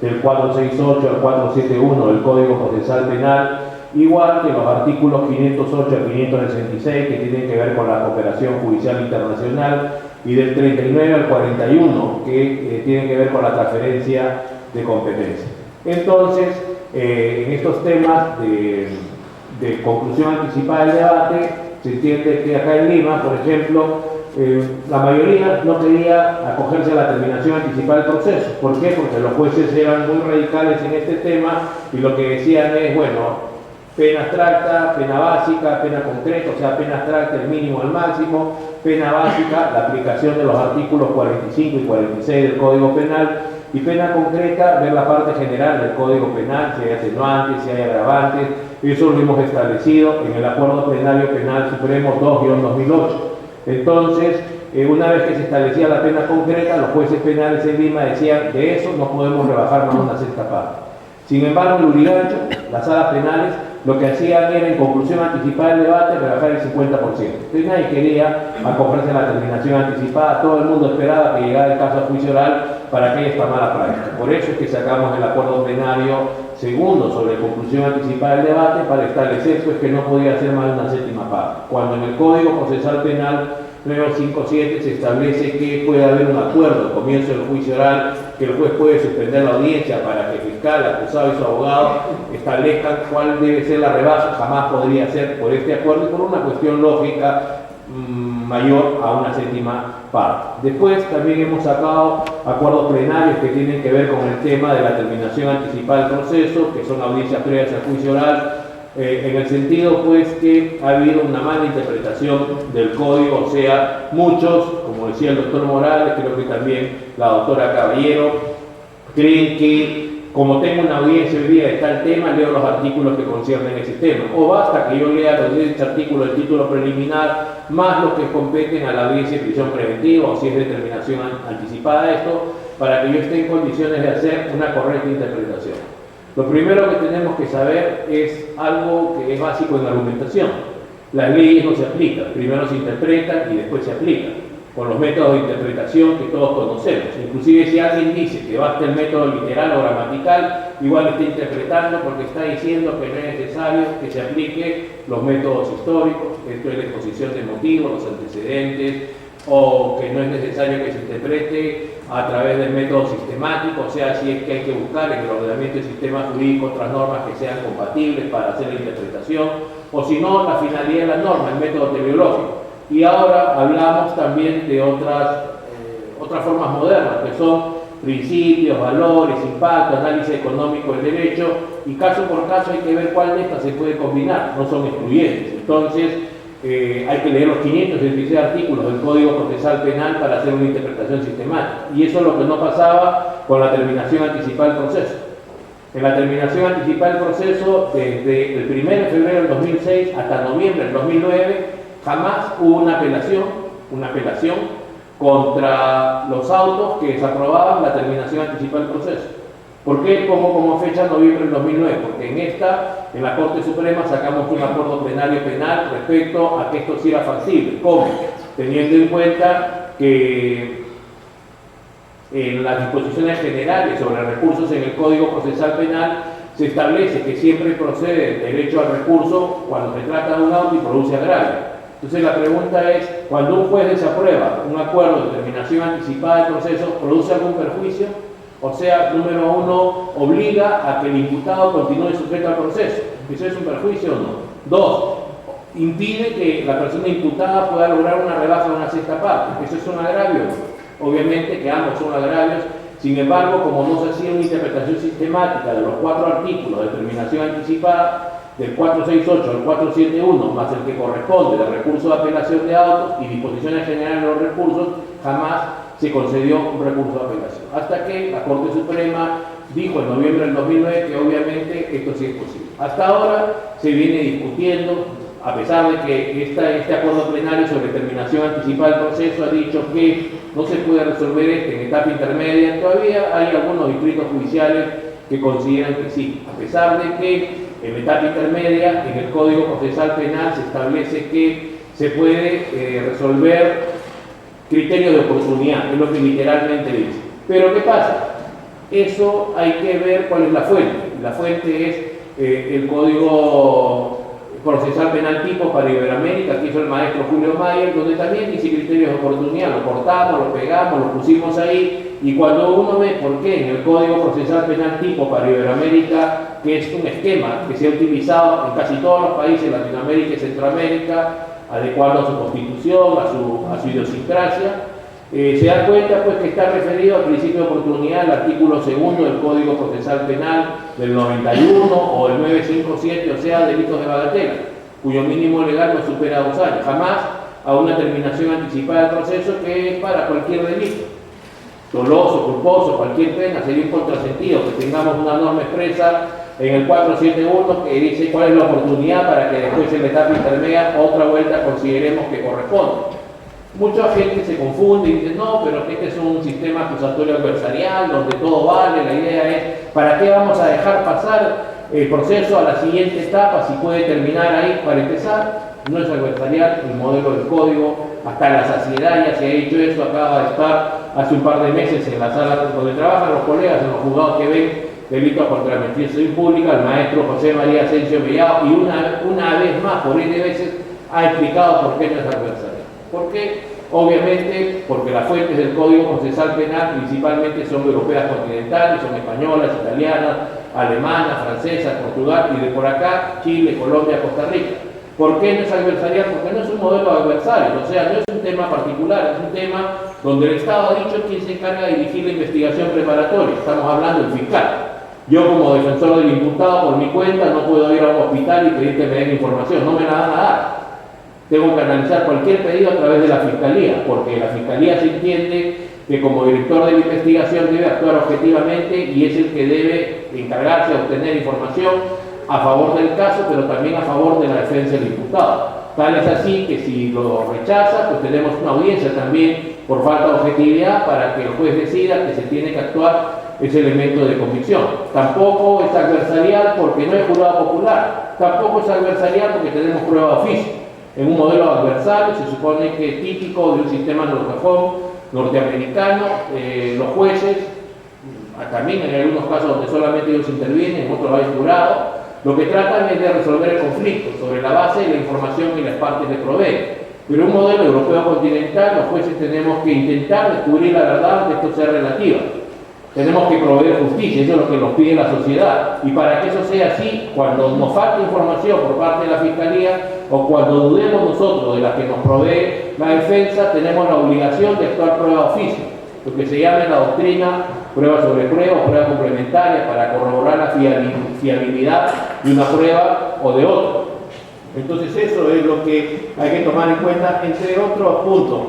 del 468 al 471 del Código Procesal Penal, igual que los artículos 508 al 566 que tienen que ver con la cooperación judicial internacional y del 39 al 41 que tienen que ver con la transferencia de competencia. Entonces, en estos temas de conclusión anticipada del debate, se entiende que acá en Lima, por ejemplo, la mayoría no quería acogerse a la terminación anticipada del proceso. ¿Por qué? Porque los jueces eran muy radicales en este tema y lo que decían es, bueno, pena abstracta, pena básica, pena concreta, o sea, pena abstracta el mínimo al máximo, pena básica, la aplicación de los artículos 45 y 46 del Código Penal, y pena concreta, ver la parte general del Código Penal, si hay atenuantes, si hay agravantes. Eso lo hemos establecido en el Acuerdo Plenario Penal Supremo 2-2008. Entonces, una vez que se establecía la pena concreta, los jueces penales en Lima decían, de eso no podemos rebajar más una sexta parte. Sin embargo, en Lurigancho, las salas penales, lo que hacían era, en conclusión anticipada del debate, rebajar el 50%. Entonces nadie quería acogerse a la terminación anticipada, todo el mundo esperaba que llegara el caso a juicio oral para que haya esta mala práctica. Por eso es que sacamos el acuerdo plenario segundo sobre conclusión anticipada del debate, para establecer pues, que no podía ser más de una séptima parte. Cuando en el Código Procesal Penal 957 se establece que puede haber un acuerdo al comienzo del juicio oral, que el juez puede suspender la audiencia para que el fiscal, el acusado y su abogado establezcan cuál debe ser la rebaja, jamás podría ser por este acuerdo y por una cuestión lógica mayor a una séptima parte. Después también hemos sacado acuerdos plenarios que tienen que ver con el tema de la terminación anticipada del proceso, que son audiencias previas al juicio oral, en el sentido pues que ha habido una mala interpretación del código, o sea, muchos, como decía el doctor Morales, creo que también la doctora Caballero, creen que como tengo una audiencia hoy día de tal tema, leo los artículos que conciernen ese tema, o basta que yo lea los 10 artículos del título preliminar, más los que competen a la audiencia de prisión preventiva, o si es determinación anticipada de esto, para que yo esté en condiciones de hacer una correcta interpretación. Lo primero que tenemos que saber es algo que es básico en la argumentación. Las leyes no se aplican, primero se interpretan y después se aplican, con los métodos de interpretación que todos conocemos. Inclusive si alguien dice que basta el método literal o gramatical, igual está interpretando porque está diciendo que no es necesario que se aplique los métodos históricos, esto es la exposición de motivos, los antecedentes, o que no es necesario que se interprete a través del método sistemático, o sea, si es que hay que buscar en el ordenamiento del sistema jurídico otras normas que sean compatibles para hacer la interpretación, o si no, la finalidad de la norma, el método teleológico. Y ahora hablamos también de otras formas modernas, que son principios, valores, impacto, análisis económico del derecho, y caso por caso hay que ver cuál de estas se puede combinar, no son excluyentes. Entonces, hay que leer los 566 artículos del Código Procesal Penal para hacer una interpretación sistemática. Y eso es lo que no pasaba con la terminación anticipada del proceso. En la terminación anticipada del proceso, desde el 1 de febrero del 2006 hasta noviembre del 2009, jamás hubo una apelación contra los autos que desaprobaban la terminación anticipada del proceso. ¿Por qué pongo como fecha noviembre del 2009? Porque en la Corte Suprema sacamos un acuerdo plenario penal respecto a que esto sí era factible. ¿Cómo? Teniendo en cuenta que en las disposiciones generales sobre recursos en el Código Procesal Penal se establece que siempre procede el derecho al recurso cuando se trata de un auto y produce agravio. Entonces la pregunta es, cuando un juez desaprueba un acuerdo de terminación anticipada del proceso, ¿produce algún perjuicio? O sea, número uno, obliga a que el imputado continúe sujeto al proceso. ¿Eso es un perjuicio o no? Dos, impide que la persona imputada pueda lograr una rebaja de una sexta parte. ¿Eso es un agravio? Obviamente que ambos son agravios. Sin embargo, como no se hacía una interpretación sistemática de los 4 artículos de terminación anticipada, del 468 al 471, más el que corresponde del recurso de apelación de autos y disposiciones generales de los recursos, jamás se concedió un recurso de apelación. Hasta que la Corte Suprema dijo en noviembre del 2009 que obviamente esto sí es posible. Hasta ahora se viene discutiendo, a pesar de que este acuerdo plenario sobre terminación anticipada del proceso ha dicho que no se puede resolver en etapa intermedia, todavía hay algunos distritos judiciales que consideran que sí, a pesar de que en etapa intermedia en el Código Procesal Penal se establece que se puede resolver criterios de oportunidad, es lo que literalmente dice. Pero ¿qué pasa? Eso hay que ver cuál es la fuente. La fuente es el Código Procesal Penal Tipo para Iberoamérica, que hizo el maestro Julio Mayer, donde también dice criterios de oportunidad, lo cortamos, lo pegamos, lo pusimos ahí, y cuando uno ve por qué en el Código Procesal Penal Tipo para Iberoamérica, que es un esquema que se ha utilizado en casi todos los países de Latinoamérica y Centroamérica, adecuado a su constitución, a su idiosincrasia, se da cuenta pues que está referido al principio de oportunidad, al artículo 2 del Código Procesal Penal del 91 o el 957, o sea, delitos de bagatela, cuyo mínimo legal no supera 2 años, jamás a una terminación anticipada del proceso, que es para cualquier delito, doloso, culposo, cualquier pena. Sería un contrasentido que tengamos una norma expresa en el 471 que dice cuál es la oportunidad para que después en la etapa intermedia otra vuelta consideremos que corresponde. Mucha gente se confunde y dice, no, pero este es un sistema acusatorio adversarial donde todo vale. La idea es, ¿para qué vamos a dejar pasar el proceso a la siguiente etapa si puede terminar ahí? Para empezar, no es adversarial el modelo del código, hasta la saciedad ya se ha dicho eso. Acaba de estar hace un par de meses en la sala donde trabajan los colegas, en los juzgados que ven delitos contra la administración pública, el maestro José María Asensio Mellado, y una vez más, por N veces, ha explicado por qué no es adversarial. ¿Por qué? Obviamente porque las fuentes del Código Procesal Penal principalmente son europeas continentales, son españolas, italianas, alemanas, francesas, Portugal, y de por acá Chile, Colombia, Costa Rica. ¿Por qué no es adversarial? Porque no es un modelo adversario, o sea, no es un tema particular, es un tema donde el Estado ha dicho quién se encarga de dirigir la investigación preparatoria. Estamos hablando del fiscal. Yo, como defensor del imputado, por mi cuenta, no puedo ir a un hospital y pedir que me den información, no me la van a dar. Tengo que analizar cualquier pedido a través de la Fiscalía, porque la Fiscalía se entiende que como director de la investigación debe actuar objetivamente y es el que debe encargarse de obtener información a favor del caso, pero también a favor de la defensa del imputado. Tal es así que si lo rechaza, pues tenemos una audiencia también por falta de objetividad para que el juez decida que se tiene que actuar ese elemento de convicción. Tampoco es adversarial porque no es jurado popular, tampoco es adversarial porque tenemos prueba de oficio. En un modelo adversario se supone que típico de un sistema anglosajón norteamericano, los jueces, también en algunos casos donde solamente ellos intervienen, en otros hay jurado, lo que tratan es de resolver el conflicto sobre la base de la información que las partes le proveen. Pero en un modelo europeo continental, los jueces tenemos que intentar descubrir la verdad, que esto sea relativa. Tenemos que proveer justicia, eso es lo que nos pide la sociedad. Y para que eso sea así, cuando nos falte información por parte de la Fiscalía o cuando dudemos nosotros de la que nos provee la defensa, tenemos la obligación de actuar prueba de oficio, lo que se llama en la doctrina prueba sobre prueba o prueba complementaria para corroborar la fiabilidad de una prueba o de otra. Entonces eso es lo que hay que tomar en cuenta, entre otros puntos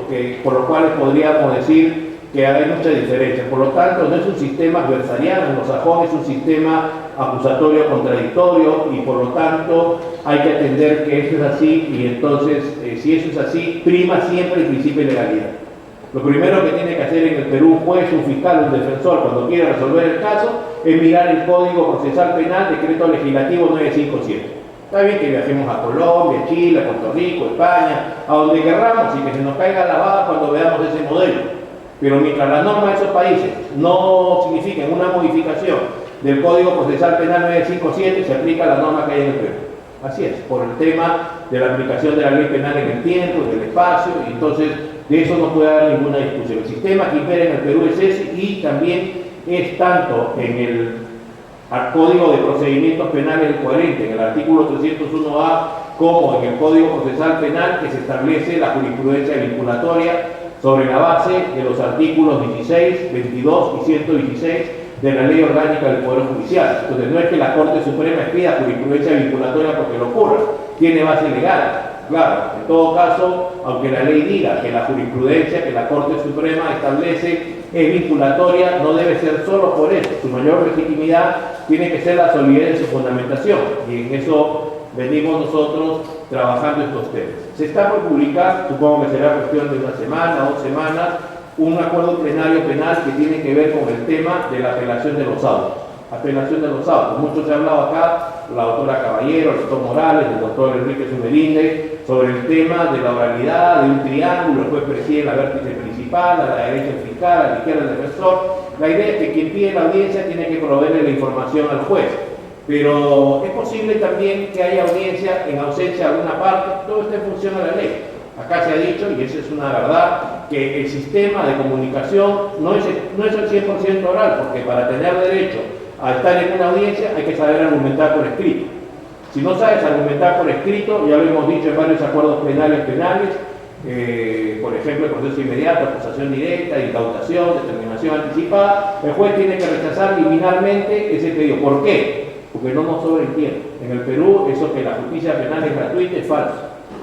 por los cuales podríamos decir que hay mucha diferencia. Por lo tanto, no es un sistema adversarial anglosajón, es un sistema acusatorio contradictorio y por lo tanto hay que atender que eso es así y entonces si eso es así, prima siempre el principio de legalidad. Lo primero que tiene que hacer en el Perú un juez, un fiscal, un defensor cuando quiera resolver el caso es mirar el Código Procesal Penal, Decreto Legislativo 957. Está bien que viajemos a Colombia, Chile, a Puerto Rico, España, a donde querramos y que se nos caiga la baba cuando veamos ese modelo. Pero mientras las normas de esos países no signifiquen una modificación del Código Procesal Penal 957, se aplica la norma que hay en el Perú. Así es, por el tema de la aplicación de la ley penal en el tiempo, del espacio, y entonces de eso no puede haber ninguna discusión. El sistema que impera en el Perú es ese y también es tanto en el Código de Procedimientos Penales del 40, en el artículo 301A, como en el Código Procesal Penal que se establece la jurisprudencia vinculatoria sobre la base de los artículos 16, 22 y 116 de la Ley Orgánica del Poder Judicial. Entonces no es que la Corte Suprema pida jurisprudencia vinculatoria porque lo ocurra, tiene base legal. Claro, en todo caso, aunque la ley diga que la jurisprudencia que la Corte Suprema establece es vinculatoria, no debe ser solo por eso. Su mayor legitimidad tiene que ser la solidez de su fundamentación, y en eso venimos nosotros trabajando estos temas. Se está por publicar, supongo que será cuestión de una semana, 2 semanas, un acuerdo plenario penal que tiene que ver con el tema de la apelación de los autos. Apelación de los autos. Mucho se ha hablado acá, la doctora Caballero, el doctor Morales, el doctor Enrique Sumerinde, sobre el tema de la oralidad, de un triángulo, el juez preside la vértice principal, a la derecha el fiscal, a la izquierda el defensor. La idea es que quien pide la audiencia tiene que proveerle la información al juez. Pero es posible también que haya audiencia en ausencia de alguna parte, todo está en función de la ley. Acá se ha dicho, y esa es una verdad, que el sistema de comunicación no es el 100% oral, porque para tener derecho a estar en una audiencia hay que saber argumentar por escrito. Si no sabes argumentar por escrito, ya lo hemos dicho en varios acuerdos penales, por ejemplo, el proceso inmediato, acusación directa, incautación, determinación anticipada, el juez tiene que rechazar liminalmente ese pedido. ¿Por qué? Porque no nos sobra el tiempo. En el Perú, eso que la justicia penal es gratuita es falso.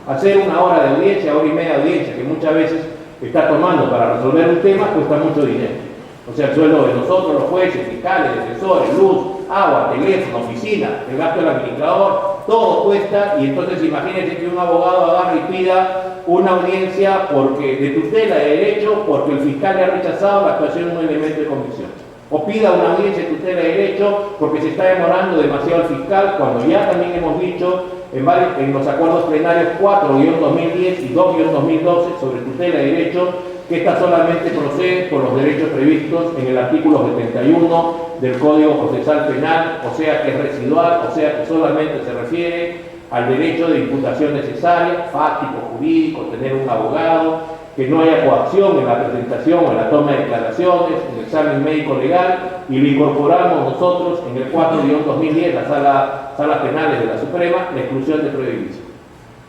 Hacer 1 hora de audiencia, 1 hora y media de audiencia, que muchas veces está tomando para resolver un tema, cuesta mucho dinero. O sea, el sueldo de nosotros, los jueces, fiscales, defensores, luz, agua, teléfono, oficina, el gasto del administrador, todo cuesta. Y entonces imagínense que un abogado agarre y pida una audiencia de tutela de derecho porque el fiscal le ha rechazado la actuación de un elemento de convicción. O pida una audiencia de tutela de derecho porque se está demorando demasiado el fiscal, cuando ya también hemos dicho en los acuerdos plenarios 4-2010 y 2-2012 sobre tutela de derecho, que esta solamente procede por los derechos previstos en el artículo 71 del Código Procesal Penal, o sea que es residual, o sea que solamente se refiere al derecho de imputación necesaria, fáctico, jurídico, tener un abogado, que no haya coacción en la presentación o en la toma de declaraciones, en el examen médico legal, y lo incorporamos nosotros en el 4-2010, las salas penales de la Suprema, la exclusión de prohibición.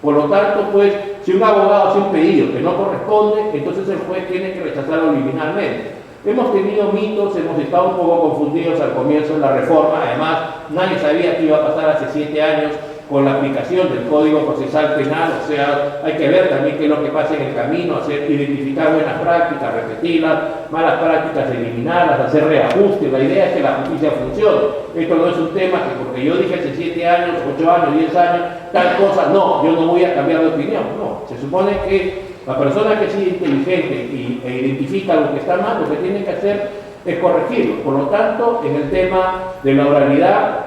Por lo tanto, pues, si un abogado hace un pedido que no corresponde, entonces el juez tiene que rechazarlo liminalmente. Hemos tenido mitos, hemos estado un poco confundidos al comienzo de la reforma, además nadie sabía qué iba a pasar hace 7 años con la aplicación del Código Procesal Penal, o sea, hay que ver también qué es lo que pasa en el camino, identificar buenas prácticas, repetirlas, malas prácticas, eliminarlas, hacer reajustes. La idea es que la justicia funcione. Esto no es un tema que porque yo dije hace 7 años, 8 años, 10 años, tal cosa, no, yo no voy a cambiar de opinión. No, se supone que la persona que es inteligente e identifica lo que está mal, lo que tiene que hacer es corregirlo. Por lo tanto, en el tema de la oralidad,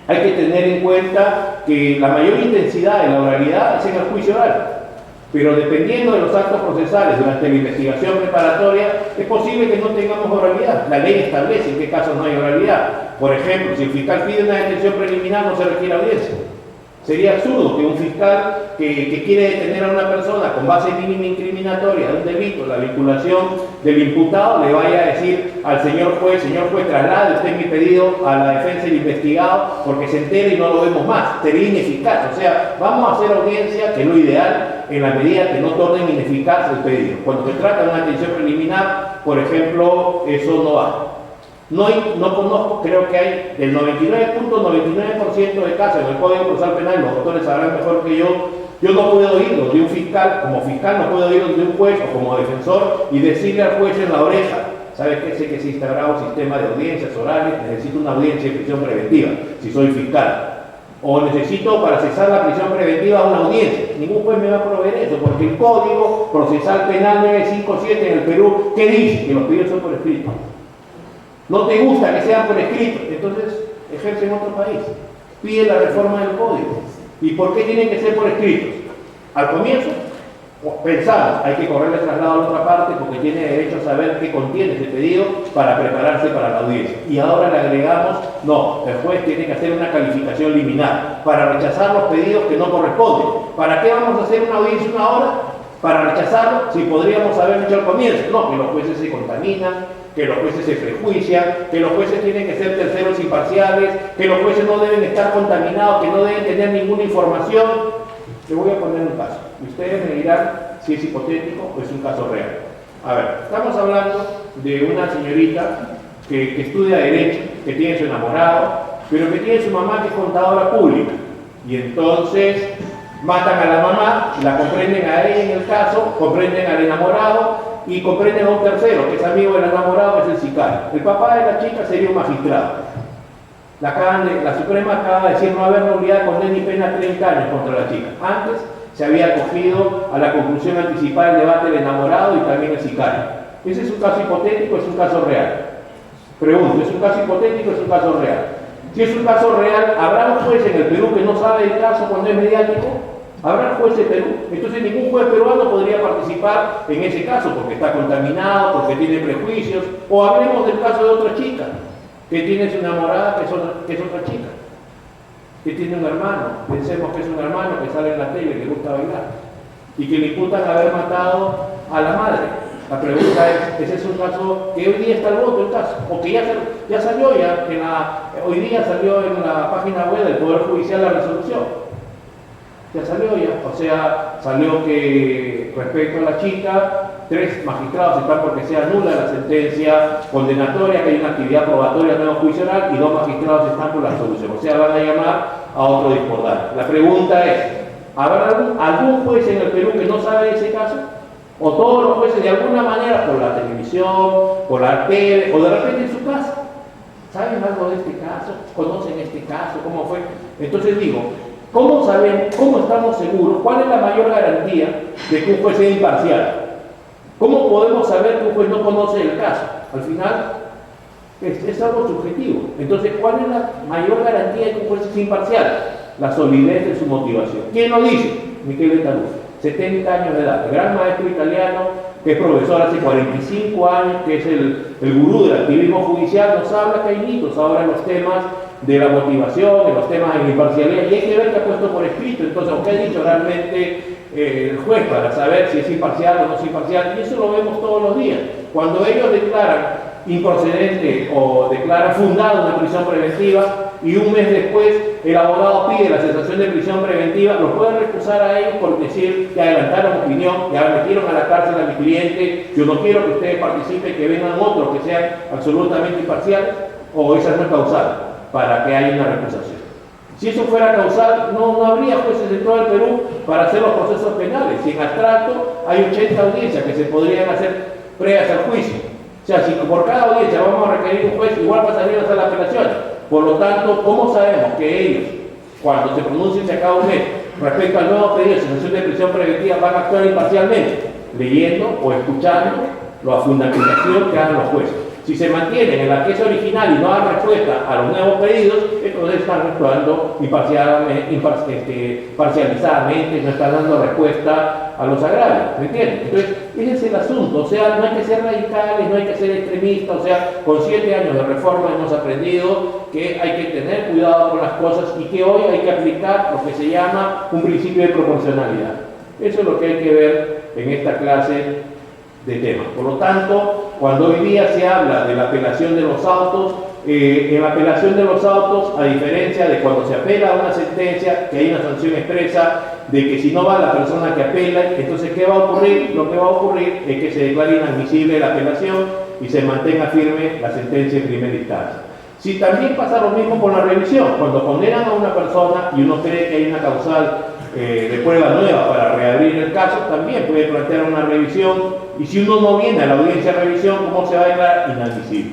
hay que tener en cuenta que la mayor intensidad de la oralidad es en el juicio oral, pero dependiendo de los actos procesales durante la investigación preparatoria, es posible que no tengamos oralidad. La ley establece en qué casos no hay oralidad. Por ejemplo, si el fiscal pide una detención preliminar, no se requiere audiencia. Sería absurdo que un fiscal que quiere detener a una persona con base mínima incriminatoria de un delito, la vinculación del imputado, le vaya a decir al señor juez, traslade usted mi pedido a la defensa del investigado porque se entere y no lo vemos más. Sería ineficaz. O sea, vamos a hacer audiencia, que es lo ideal, en la medida que no tornen ineficaz el pedido. Cuando se trata de una detención preliminar, por ejemplo, eso no va. No conozco, creo que hay del 99.99% de casos en el Código Procesal Penal, los doctores sabrán mejor que yo no puedo oírlo de un fiscal, como fiscal no puedo oírlo de un juez o como defensor y decirle al juez en la oreja, ¿sabe qué? Sé que se instaurará un sistema de audiencias orales, necesito una audiencia de prisión preventiva, si soy fiscal. O necesito para cesar la prisión preventiva una audiencia. Ningún juez me va a proveer eso, porque el Código Procesal Penal 957 en el Perú, ¿qué dice? Que los pedidos son por escrito. No te gusta que sean por escrito, entonces ejerce en otro país. Pide la reforma del código. ¿Y por qué tienen que ser por escritos? Al comienzo pensamos, hay que correr el traslado a la otra parte porque tiene derecho a saber qué contiene ese pedido para prepararse para la audiencia. Y ahora le agregamos, no, el juez tiene que hacer una calificación liminar para rechazar los pedidos que no corresponden. ¿Para qué vamos a hacer una audiencia 1 hora? Para rechazarlo, si podríamos haber dicho al comienzo, no, que los jueces se contaminan, que los jueces se prejuician, que los jueces tienen que ser terceros imparciales, que los jueces no deben estar contaminados, que no deben tener ninguna información. Le voy a poner un caso. Ustedes me dirán si es hipotético o es un caso real. A ver, estamos hablando de una señorita que estudia Derecho, que tiene su enamorado, pero que tiene su mamá que es contadora pública. Y entonces Matan a la mamá, la comprenden a ella en el caso, comprenden al enamorado y comprenden a un tercero, que es amigo del enamorado, es el sicario. El papá de la chica sería un magistrado. La Suprema acaba de decir no haber nulidad, condena y pena 30 años contra la chica. Antes se había acogido a la conclusión anticipada del debate del enamorado y también el sicario. ¿Ese es un caso hipotético o es un caso real? Pregunto, ¿es un caso hipotético o es un caso real? Si es un caso real, ¿habrá un juez en el Perú que no sabe el caso cuando es mediático? ¿Habrá juez en Perú? Entonces ningún juez peruano podría participar en ese caso porque está contaminado, porque tiene prejuicios. O hablemos del caso de otra chica que tiene su enamorada, que es otra chica, que tiene un hermano, pensemos que es un hermano que sale en la tele, que le gusta bailar, y que le imputan haber matado a la madre. La pregunta es, ¿ese es un caso que hoy día está al voto el caso? O que ya salió hoy día salió en la página web del Poder Judicial la resolución. Ya salió ya, o sea, salió que respecto a la chica, 3 magistrados están porque sea nula la sentencia condenatoria, que hay una actividad probatoria nuevo juicio oral, y 2 magistrados están por la absolución, o sea, van a llamar a otro discordante. La pregunta es, ¿habrá algún juez en el Perú que no sabe de ese caso? ¿O todos los jueces de alguna manera, por la televisión, por la tele, o de repente en su casa, saben algo de este caso? ¿Conocen este caso? ¿Cómo fue? Entonces digo, ¿cómo saben, cómo estamos seguros, cuál es la mayor garantía de que un juez sea imparcial? ¿Cómo podemos saber que un juez no conoce el caso? Al final, es algo subjetivo. Entonces, ¿cuál es la mayor garantía de que un juez es imparcial? La solidez de su motivación. ¿Quién lo dice? Michele Taruso, 70 años de edad, gran maestro italiano, que es profesor hace 45 años, que es el gurú del activismo judicial, nos habla que hay mitos ahora en los temas de la motivación, en los temas de la imparcialidad, y hay que ver qué ha puesto por escrito, entonces, o qué ha dicho realmente el juez para saber si es imparcial o no es imparcial, y eso lo vemos todos los días. Cuando ellos declaran improcedente o declaran fundada una prisión preventiva y un mes después el abogado pide la cesación de prisión preventiva, lo pueden recusar a ellos por decir que adelantaron opinión, ya metieron a la cárcel a mi cliente, yo no quiero que ustedes participen, que vengan otros que sean absolutamente imparciales, o esa no es causal para que haya una recusación. Si eso fuera causal, no habría jueces en todo el Perú para hacer los procesos penales. Si en abstracto hay 80 audiencias que se podrían hacer previas al juicio. O sea, si por cada audiencia vamos a requerir un juez, igual pasarían a hacer las apelaciones. Por lo tanto, ¿cómo sabemos que ellos, cuando se pronuncien de cada un mes respecto al nuevo pedido de cesación de prisión preventiva, van a actuar imparcialmente? Leyendo o escuchando la fundamentación que hagan los jueces. Si se mantienen en la queja original y no dan respuesta a los nuevos pedidos, entonces están actuando parcializadamente, no están dando respuesta a los agravios, ¿me entienden? Entonces, ese es el asunto, o sea, no hay que ser radicales, no hay que ser extremistas, o sea, con 7 años de reforma hemos aprendido que hay que tener cuidado con las cosas y que hoy hay que aplicar lo que se llama un principio de proporcionalidad. Eso es lo que hay que ver en esta clase de temas. Por lo tanto, cuando hoy día se habla de la apelación de los autos, en la apelación de los autos, a diferencia de cuando se apela a una sentencia, que hay una sanción expresa de que si no va la persona que apela, entonces ¿qué va a ocurrir? Lo que va a ocurrir es que se declare inadmisible la apelación y se mantenga firme la sentencia en primera instancia. Si también pasa lo mismo con la revisión, cuando condenan a una persona y uno cree que hay una causal de prueba nueva para reabrir el caso, también puede plantear una revisión, y si uno no viene a la audiencia de revisión, ¿cómo se va a declarar inadmisible?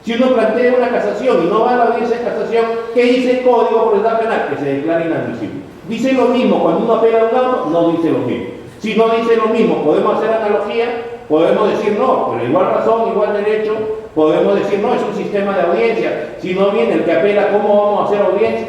Si uno plantea una casación y no va a la audiencia de casación, ¿qué dice el Código Procesal Penal? Que se declara inadmisible. Dice lo mismo cuando uno apela a un auto, no dice lo mismo. Si no dice lo mismo, podemos hacer analogía, podemos decir no, por igual razón, igual derecho, podemos decir no, es un sistema de audiencia. Si no viene el que apela, ¿cómo vamos a hacer audiencia?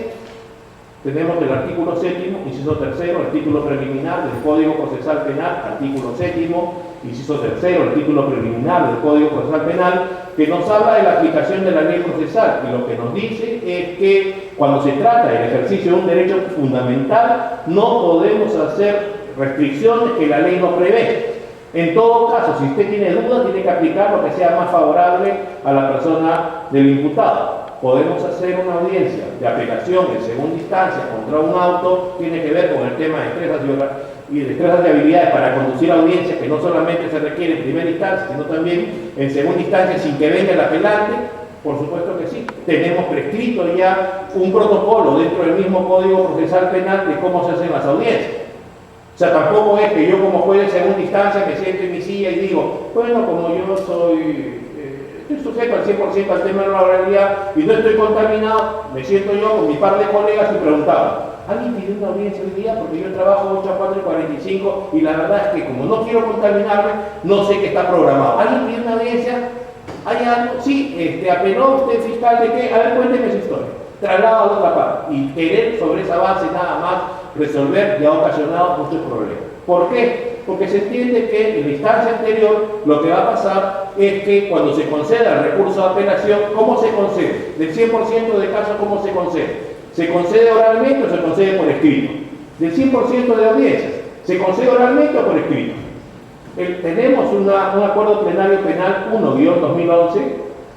Tenemos el artículo 7º, inciso 3º, el título preliminar del Código Procesal Penal, artículo 7º, inciso 3º, el título preliminar del Código Procesal Penal, que nos habla de la aplicación de la ley procesal, y lo que nos dice es que cuando se trata del ejercicio de un derecho fundamental, no podemos hacer restricciones que la ley no prevé. En todo caso, si usted tiene dudas, tiene que aplicar lo que sea más favorable a la persona del imputado. Podemos hacer una audiencia de apelación en segunda instancia contra un auto, tiene que ver con el tema de destrezas y habilidades para conducir audiencias, que no solamente se requiere en primera instancia, sino también en segunda instancia sin que venga el apelante. Por supuesto que sí. Tenemos prescrito ya un protocolo dentro del mismo Código Procesal Penal de cómo se hacen las audiencias. O sea, tampoco es que yo como juez de segunda instancia me siento en mi silla y digo, bueno, como yo estoy sujeto al 100% al tema de la oralidad y no estoy contaminado, me siento yo con mi par de colegas y preguntaba, ¿alguien pidió una audiencia hoy día? Porque yo trabajo 8 a 4 y 45 y la verdad es que como no quiero contaminarme, no sé qué está programado. ¿Alguien pidió una audiencia? ¿Hay algo? Sí, apeló usted fiscal de qué? A ver, cuénteme su historia. Traslado a la otra parte. Y querer sobre esa base nada más resolver ya ha ocasionado muchos problemas. ¿Por qué? Porque se entiende que en la instancia anterior lo que va a pasar es que cuando se conceda el recurso de apelación, ¿cómo se concede? Del 100% de casos, ¿cómo se concede? ¿Se concede oralmente o se concede por escrito? Del 100% de audiencias, ¿se concede oralmente o por escrito? Tenemos un acuerdo plenario penal 1-2011,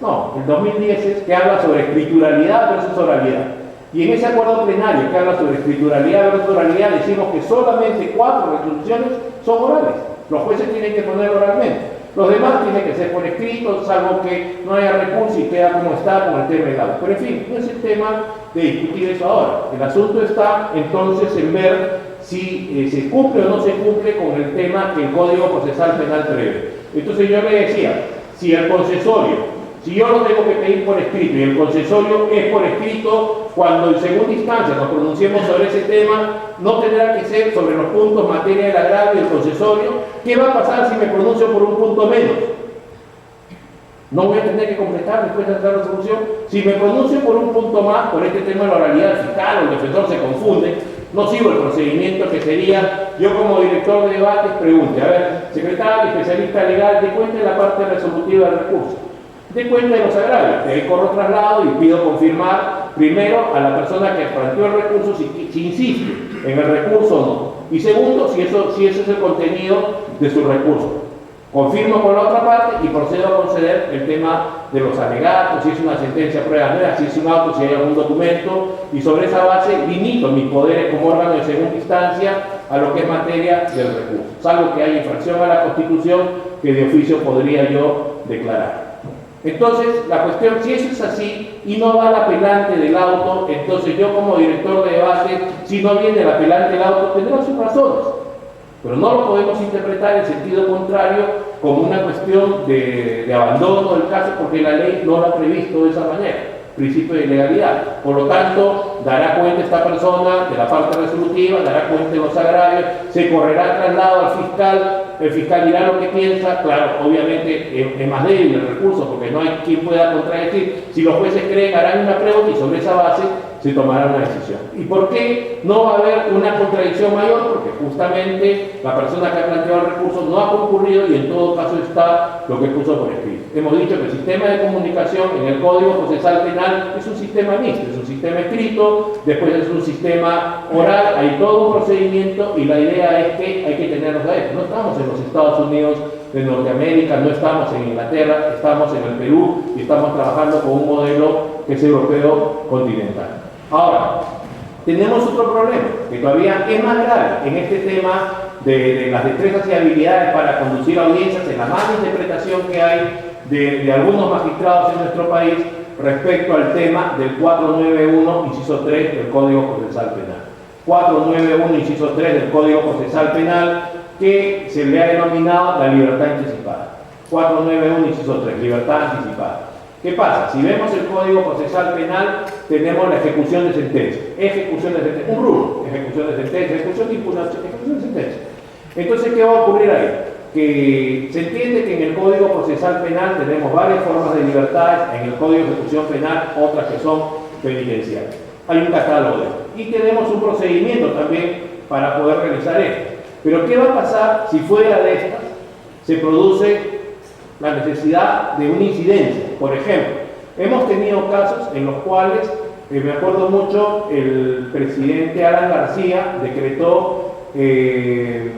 no, el 2010 es que habla sobre escrituralidad versus oralidad. Y en ese acuerdo plenario que habla sobre escrituralidad versus oralidad decimos que solamente 4 resoluciones son orales. Los jueces tienen que poner oralmente. Los demás tienen que ser por escrito, salvo que no haya recurso y queda como está con el tema legal. Pero en fin, no es el tema de discutir eso ahora. El asunto está entonces en ver si se cumple o no se cumple con el tema que el Código Procesal Penal prevé. Entonces yo le decía, si el concesorio, si yo lo tengo que pedir por escrito y el concesorio es por escrito, cuando en segunda instancia nos pronunciemos sobre ese tema, no tendrá que ser sobre los puntos materia del agravio y el concesorio. ¿Qué va a pasar si me pronuncio por un punto menos? No voy a tener que completar después de esta resolución. Si me pronuncio por un punto más, por este tema de la oralidad fiscal o el defensor se confunde, no sigo el procedimiento que sería, yo como director de debates pregunte, a ver, secretario, especialista legal, de cuenta de la parte resolutiva del recurso, de cuenta de los agravios, de ahí corro traslado y pido confirmar primero a la persona que planteó el recurso si insiste en el recurso o no, y segundo, si ese es el contenido de su recurso. Confirmo con la otra parte y procedo a conceder el tema de los alegatos, si es una sentencia prueba nueva, si es un auto, si hay algún documento, y sobre esa base limito mis poderes como órgano de segunda instancia a lo que es materia del recurso, salvo que haya infracción a la Constitución que de oficio podría yo declarar. Entonces, la cuestión, si eso es así y no va el apelante del auto, entonces yo como director de debate, si no viene el apelante del auto, tendrá sus razones. Pero no lo podemos interpretar en sentido contrario como una cuestión de abandono del caso porque la ley no lo ha previsto de esa manera, principio de legalidad. Por lo tanto, dará cuenta esta persona de la parte resolutiva, dará cuenta de los agravios, se correrá traslado al fiscal, el fiscal dirá lo que piensa, claro, obviamente es más débil el recurso porque no hay quien pueda contradecir. Si los jueces creen, harán una pregunta y sobre esa base se tomará una decisión. ¿Y por qué no va a haber una contradicción mayor? Porque justamente la persona que ha planteado el recurso no ha concurrido y en todo caso está lo que puso por escrito. Hemos dicho que el sistema de comunicación en el Código Procesal Penal es un sistema mixto, es un sistema escrito, después es un sistema oral, hay todo un procedimiento y la idea es que hay que tenerlos a esto. No estamos en los Estados Unidos de Norteamérica, no estamos en Inglaterra, estamos en el Perú y estamos trabajando con un modelo que es europeo continental. Ahora, tenemos otro problema, que todavía es más grave en este tema de las destrezas y habilidades para conducir audiencias, en la mala interpretación que hay de algunos magistrados en nuestro país respecto al tema del 491, inciso 3 del Código Procesal Penal. 491, inciso 3 del Código Procesal Penal, que se le ha denominado la libertad anticipada. 491, inciso 3, libertad anticipada. ¿Qué pasa? Si vemos el Código Procesal Penal, tenemos la ejecución de sentencia. Ejecución de sentencia, un rubro, ejecución de sentencia, ejecución de impugnación, ejecución de sentencia. Entonces, ¿qué va a ocurrir ahí? Que se entiende que en el Código Procesal Penal tenemos varias formas de libertades, en el Código de Ejecución Penal otras que son penitenciarias. Hay un catálogo de esto. Y tenemos un procedimiento también para poder realizar esto. Pero ¿qué va a pasar si fuera de estas se produce la necesidad de una incidencia? Por ejemplo, hemos tenido casos en los cuales, me acuerdo mucho, el presidente Alan García decretó el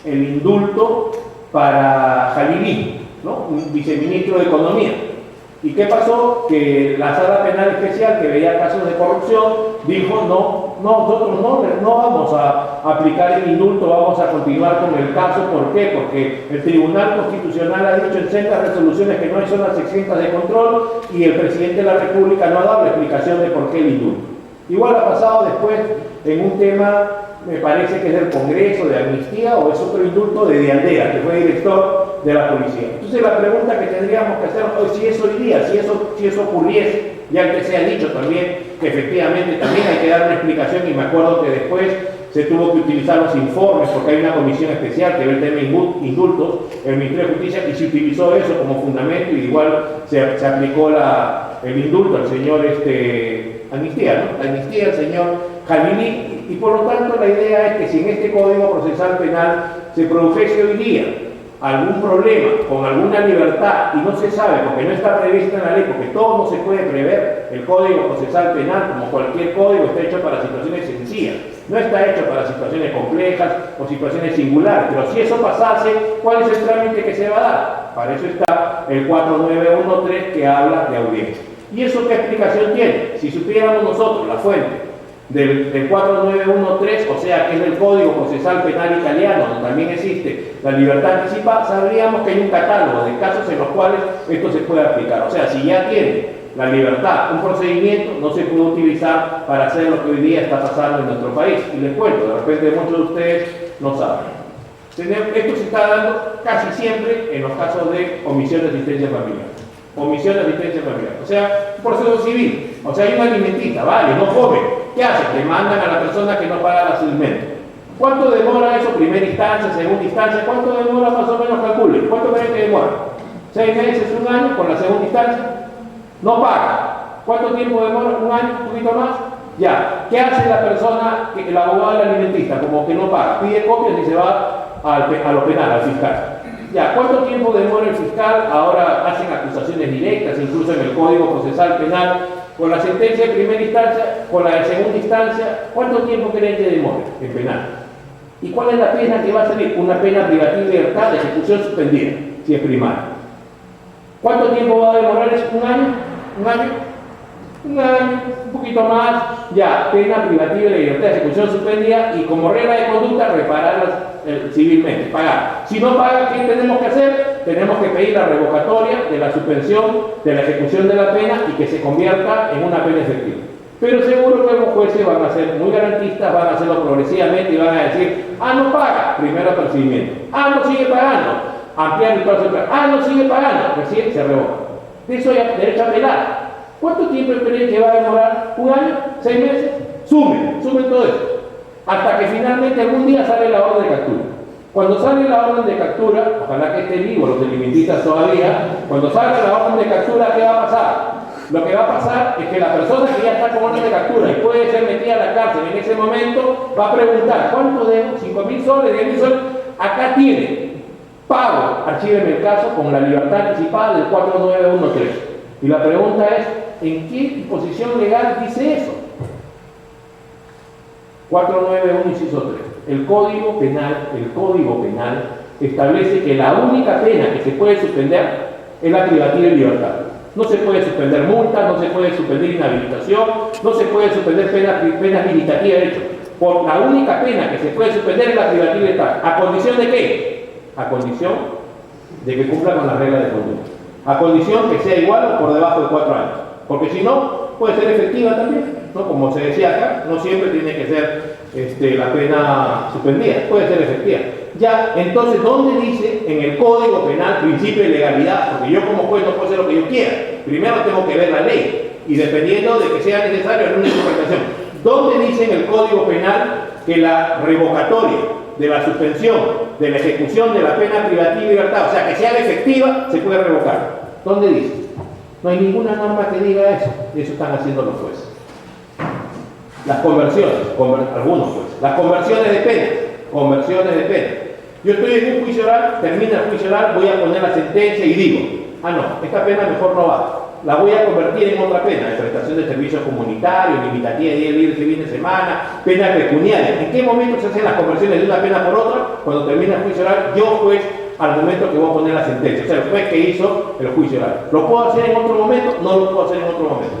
indulto para Jalilí, ¿no? Un viceministro de Economía. ¿Y qué pasó? Que la Sala Penal Especial, que veía casos de corrupción, dijo, nosotros no vamos a aplicar el indulto, vamos a continuar con el caso. ¿Por qué? Porque el Tribunal Constitucional ha dicho en sendas resoluciones que no hay zonas exentas de control y el presidente de la República no ha dado la explicación de por qué el indulto. Igual ha pasado después en un tema me parece que es del Congreso, de Amnistía, o es otro indulto de Diandera, que fue director de la policía. Entonces la pregunta que tendríamos que hacer hoy, si es hoy día, si eso ocurriese, ya que se ha dicho también que efectivamente también hay que dar una explicación, y me acuerdo que después se tuvo que utilizar los informes porque hay una comisión especial que ve el tema indultos en el Ministerio de Justicia, y se utilizó eso como fundamento, y igual se aplicó el indulto al señor Amnistía, ¿no? La amnistía al señor Jalili, y por lo tanto la idea es que si en este Código Procesal Penal se produjese hoy día algún problema con alguna libertad y no se sabe porque no está previsto en la ley, porque todo no se puede prever, el Código Procesal Penal, como cualquier código, está hecho para situaciones sencillas, no está hecho para situaciones complejas o situaciones singulares, pero si eso pasase, ¿cuál es el trámite que se va a dar? Para eso está el 4913 que habla de audiencia. ¿Y eso qué explicación tiene? Si supiéramos nosotros la fuente del 4913, o sea, que es del Código Procesal Penal italiano, donde también existe la libertad anticipada, sabríamos que hay un catálogo de casos en los cuales esto se puede aplicar. O sea, si ya tiene la libertad un procedimiento, no se puede utilizar para hacer lo que hoy día está pasando en nuestro país. Y les cuento, de repente muchos de ustedes no saben. Esto se está dando casi siempre en los casos de omisión de asistencia familiar. Omisión de asistencia familiar. O sea, un proceso civil. O sea, hay un alimentista, vale, no joven. ¿Qué hacen? Le mandan a la persona que no paga el alimento. ¿Cuánto demora eso? Primera instancia, segunda instancia. ¿Cuánto demora más o menos? Calculen. ¿Cuánto creen que demora? 6 meses, 1 año con la segunda instancia. No paga. ¿Cuánto tiempo demora? 1 año, un poquito más. Ya. ¿Qué hace la persona, el abogado del alimentista? Como que no paga. Pide copias y se va a lo penal, al fiscal. Ya, ¿cuánto tiempo demora el fiscal? Ahora hacen acusaciones directas, incluso en el Código Procesal Penal, con la sentencia de primera instancia, con la de segunda instancia. ¿Cuánto tiempo creen que demore en penal? ¿Y cuál es la pena que va a salir? Una pena privativa de libertad de ejecución suspendida, si es primaria. ¿Cuánto tiempo va a demorar eso? ¿1 año? ¿1 año? 1 año, un poquito más. Ya, pena privativa de libertad de ejecución suspendida, y como regla de conducta, repararlas civilmente, pagar. Si no paga, ¿qué tenemos que hacer? Tenemos que pedir la revocatoria de la suspensión de la ejecución de la pena y que se convierta en una pena efectiva. Pero seguro que los jueces van a ser muy garantistas, van a hacerlo progresivamente y van a decir: ah, no paga, primero apercibimiento; ah, no sigue pagando, ampliar el plazo de pago; ah, no sigue pagando, recién se revoca. De eso hay derecho a apelar. ¿Cuánto tiempo creen que va a demorar? ¿1 año? ¿6 meses? Sumen todo eso. Hasta que finalmente algún día sale la orden de captura. Cuando sale la orden de captura, ojalá que estén vivos los delimitistas todavía, cuando salga la orden de captura, ¿qué va a pasar? Lo que va a pasar es que la persona que ya está con orden de captura y puede ser metida a la cárcel en ese momento, va a preguntar: ¿cuánto debo? 5.000 soles, 10.000 soles. Acá tiene, pago, archíveme el caso con la libertad anticipada del 4913. Y la pregunta es: ¿en qué disposición legal dice eso? 491, inciso 3. El Código Penal establece que la única pena que se puede suspender es la privativa de libertad. No se puede suspender multas, no se puede suspender inhabilitación, no se puede suspender penas limitativas de hecho. Por la única pena que se puede suspender es la privativa de libertad. ¿A condición de qué? A condición de que cumpla con las reglas de conducta. A condición que sea igual o por debajo de 4 años. Porque si no, puede ser efectiva también, ¿no? Como se decía acá, no siempre tiene que ser la pena suspendida, puede ser efectiva. Ya, entonces, ¿dónde dice en el Código Penal principio de legalidad? Porque yo como juez no puedo hacer lo que yo quiera. Primero tengo que ver la ley, y dependiendo de que sea necesario en una interpretación. ¿Dónde dice en el Código Penal que la revocatoria de la suspensión de la ejecución de la pena privativa de libertad, o sea, que sea efectiva, se puede revocar? ¿Dónde dice? No hay ninguna norma que diga eso. Eso están haciendo los jueces. Las conversiones, algunos jueces. Las conversiones de penas. Yo estoy en un juicio oral, termina el juicio oral, voy a poner la sentencia y digo: ah, no, esta pena mejor no va. La voy a convertir en otra pena, de prestación de servicios comunitarios, limitativa de días libres y fines de semana, penas pecuniarias. ¿En qué momento se hacen las conversiones de una pena por otra? Cuando termina el juicio oral, yo juez, al momento que voy a poner la sentencia. O sea, el juez que hizo el juicio oral. ¿Lo puedo hacer en otro momento? No lo puedo hacer en otro momento.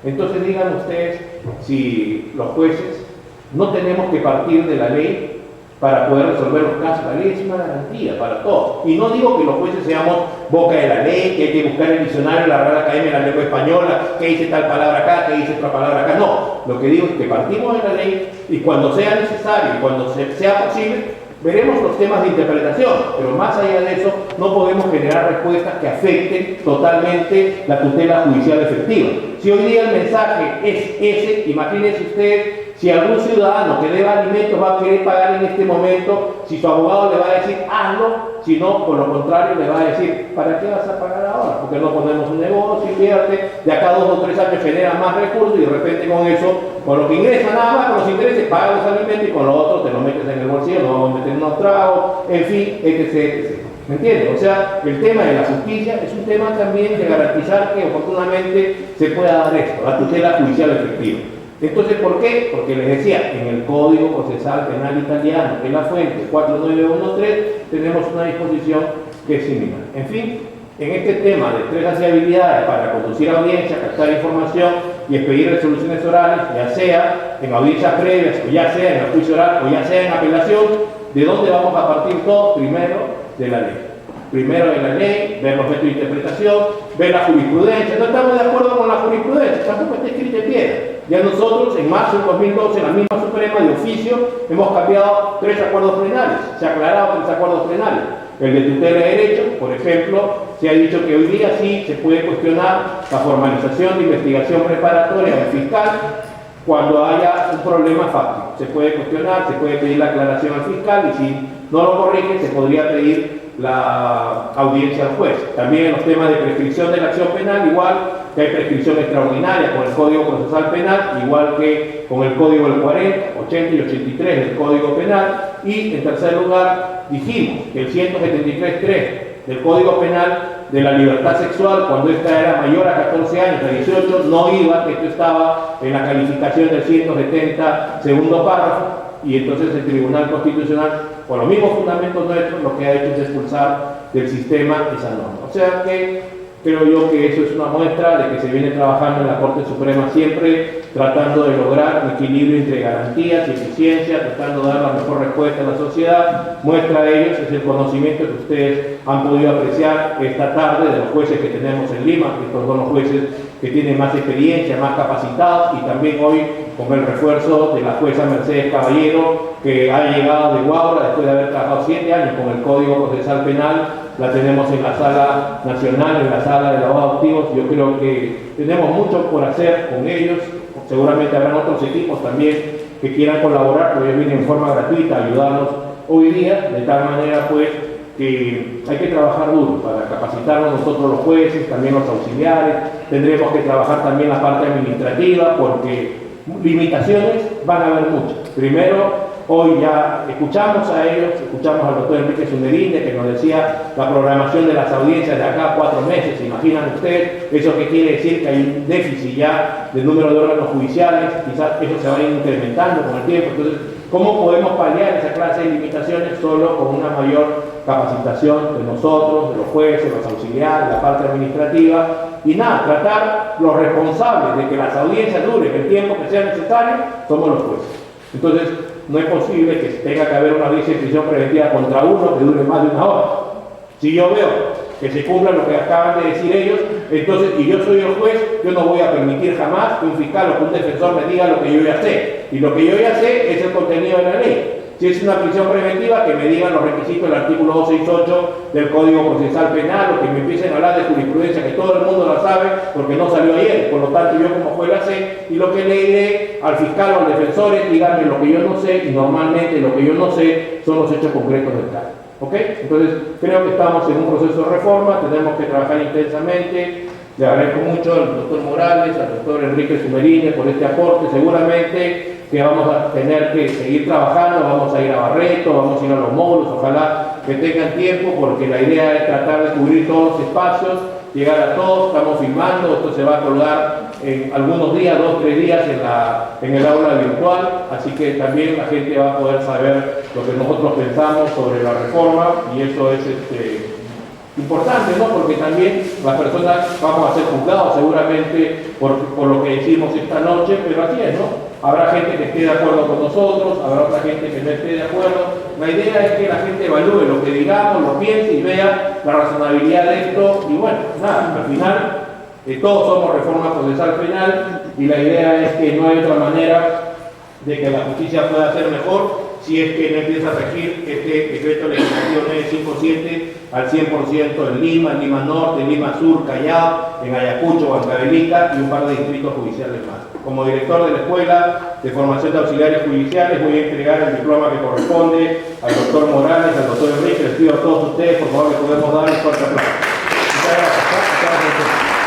Entonces digan ustedes si los jueces no tenemos que partir de la ley para poder resolver los casos. La ley es una garantía para todos. Y no digo que los jueces seamos boca de la ley, que hay que buscar el diccionario, la Real Academia de la Lengua Española, que dice tal palabra acá, que dice otra palabra acá. No, lo que digo es que partimos de la ley y cuando sea necesario y cuando sea posible, veremos los temas de interpretación, pero más allá de eso no podemos generar respuestas que afecten totalmente la tutela judicial efectiva. Si hoy día el mensaje es ese, imagínense usted si algún ciudadano que deba alimentos va a querer pagar en este momento, si su abogado le va a decir hazlo, si no, por lo contrario le va a decir ¿para qué vas a pagar ahora? Porque no ponemos un negocio, invierte, de acá 2 o 3 años genera más recursos y de repente con eso, con lo que ingresa nada más, con los intereses pagas los alimentos y con lo otro te lo metes en el bolsillo, no vamos a meter unos tragos, en fin, etc, etc. ¿Me entienden? O sea, el tema de la justicia es un tema también de garantizar que oportunamente se pueda dar esto, la tutela judicial efectiva. Entonces, ¿por qué? Porque les decía, en el Código Procesal Penal Italiano, en la fuente 4913, tenemos una disposición que es similar. En fin, en este tema de 3 habilidades para conducir audiencia, captar información y expedir resoluciones orales, ya sea en audiencias previas, o ya sea en el juicio oral, o ya sea en apelación, ¿de dónde vamos a partir todo? Primero, de la ley. Primero de la ley, ver los métodos de interpretación, ver la jurisprudencia. No estamos de acuerdo con la jurisprudencia, tampoco está escrita en piedra. Ya nosotros, en marzo del 2012, en la misma Suprema de oficio, hemos cambiado 3 acuerdos plenarios, se ha aclarado 3 acuerdos plenarios. El de tutela de derecho, por ejemplo, se ha dicho que hoy día sí se puede cuestionar la formalización de investigación preparatoria del fiscal cuando haya un problema fáctico. Se puede cuestionar, se puede pedir la aclaración al fiscal y si no lo corrige, se podría pedir la audiencia al juez. También en los temas de prescripción de la acción penal, igual que hay prescripción extraordinaria con el Código Procesal Penal, igual que con el Código del 40, 80 y 83 del Código Penal. Y en tercer lugar, dijimos que el 173.3 del Código Penal de la libertad sexual, cuando esta era mayor a 14 años, a 18, no iba, que esto estaba en la calificación del 170, segundo párrafo, y entonces el Tribunal Constitucional, con los mismos fundamentos nuestros, lo que ha hecho es expulsar del sistema esa norma. O sea que creo yo que eso es una muestra de que se viene trabajando en la Corte Suprema siempre tratando de lograr un equilibrio entre garantías y eficiencia, tratando de dar la mejor respuesta a la sociedad. Muestra de ello es el conocimiento que ustedes han podido apreciar esta tarde de los jueces que tenemos en Lima, que estos son los jueces que tienen más experiencia, más capacitados, y también hoy con el refuerzo de la jueza Mercedes Caballero, que ha llegado de Guaura después de haber trabajado 7 años con el Código Procesal Penal. La tenemos en la Sala Nacional, en la Sala de Abogados Activos. Yo creo que tenemos mucho por hacer con ellos. Seguramente habrán otros equipos también que quieran colaborar, porque ellos vienen en forma gratuita a ayudarnos hoy día, de tal manera pues que hay que trabajar duro para capacitarnos nosotros los jueces, también los auxiliares. Tendremos que trabajar también la parte administrativa, porque limitaciones van a haber muchas. Primero, hoy ya escuchamos a ellos, escuchamos al doctor Enrique Sumerinde, que nos decía la programación de las audiencias de acá a 4 meses. ¿Se imaginan ustedes? ¿Eso qué quiere decir? Que hay un déficit ya del número de órganos judiciales, quizás eso se va a ir incrementando con el tiempo. Entonces, ¿cómo podemos paliar esa clase de limitaciones? Solo con una mayor capacitación de nosotros, de los jueces, los auxiliares, la parte administrativa, y nada, tratar los responsables de que las audiencias duren el tiempo que sea necesario, somos los jueces. Entonces, no es posible que tenga que haber una audiencia de prisión preventiva contra uno que dure más de 1 hora. Si yo veo que se cumpla lo que acaban de decir ellos, entonces, y yo soy el juez, yo no voy a permitir jamás que un fiscal o que un defensor me diga lo que yo ya sé. Y lo que yo ya sé es el contenido de la ley. Si es una prisión preventiva, que me digan los requisitos del artículo 268 del Código Procesal Penal, o que me empiecen a hablar de jurisprudencia, que todo el mundo la sabe, porque no salió ayer. Por lo tanto, yo como juez la sé, y lo que le diré al fiscal o al defensor es, díganme lo que yo no sé, y normalmente lo que yo no sé son los hechos concretos del caso. ¿Ok? Entonces, creo que estamos en un proceso de reforma, tenemos que trabajar intensamente. Le agradezco mucho al doctor Morales, al doctor Enrique Sumerinde por este aporte. Seguramente que vamos a tener que seguir trabajando, vamos a ir a Barreto, vamos a ir a los módulos, ojalá que tengan tiempo, porque la idea es tratar de cubrir todos los espacios, llegar a todos. Estamos filmando, esto se va a colgar en algunos días, 2 o 3 días en el aula virtual, así que también la gente va a poder saber lo que nosotros pensamos sobre la reforma, y eso es importante, ¿no? Porque también las personas vamos a ser juzgados seguramente por lo que decimos esta noche, pero así es, ¿no? habrá gente que esté de acuerdo con nosotros, habrá otra gente que no esté de acuerdo. La idea es que la gente evalúe lo que digamos, lo piense y vea la razonabilidad de esto. Y bueno, nada, al final todos somos reforma procesal penal y la idea es que no hay otra manera de que la justicia pueda ser mejor si es que no empieza a regir este decreto legislativo 957 al 100% en Lima Norte, en Lima Sur, Callao, en Ayacucho, Huancavelica y un par de distritos judiciales más. Como director de la Escuela de Formación de Auxiliares Judiciales voy a entregar el diploma que corresponde al doctor Morales, al doctor Enrique. Les pido a todos ustedes, por favor, que podemos dar un fuerte aplauso. Muchas gracias.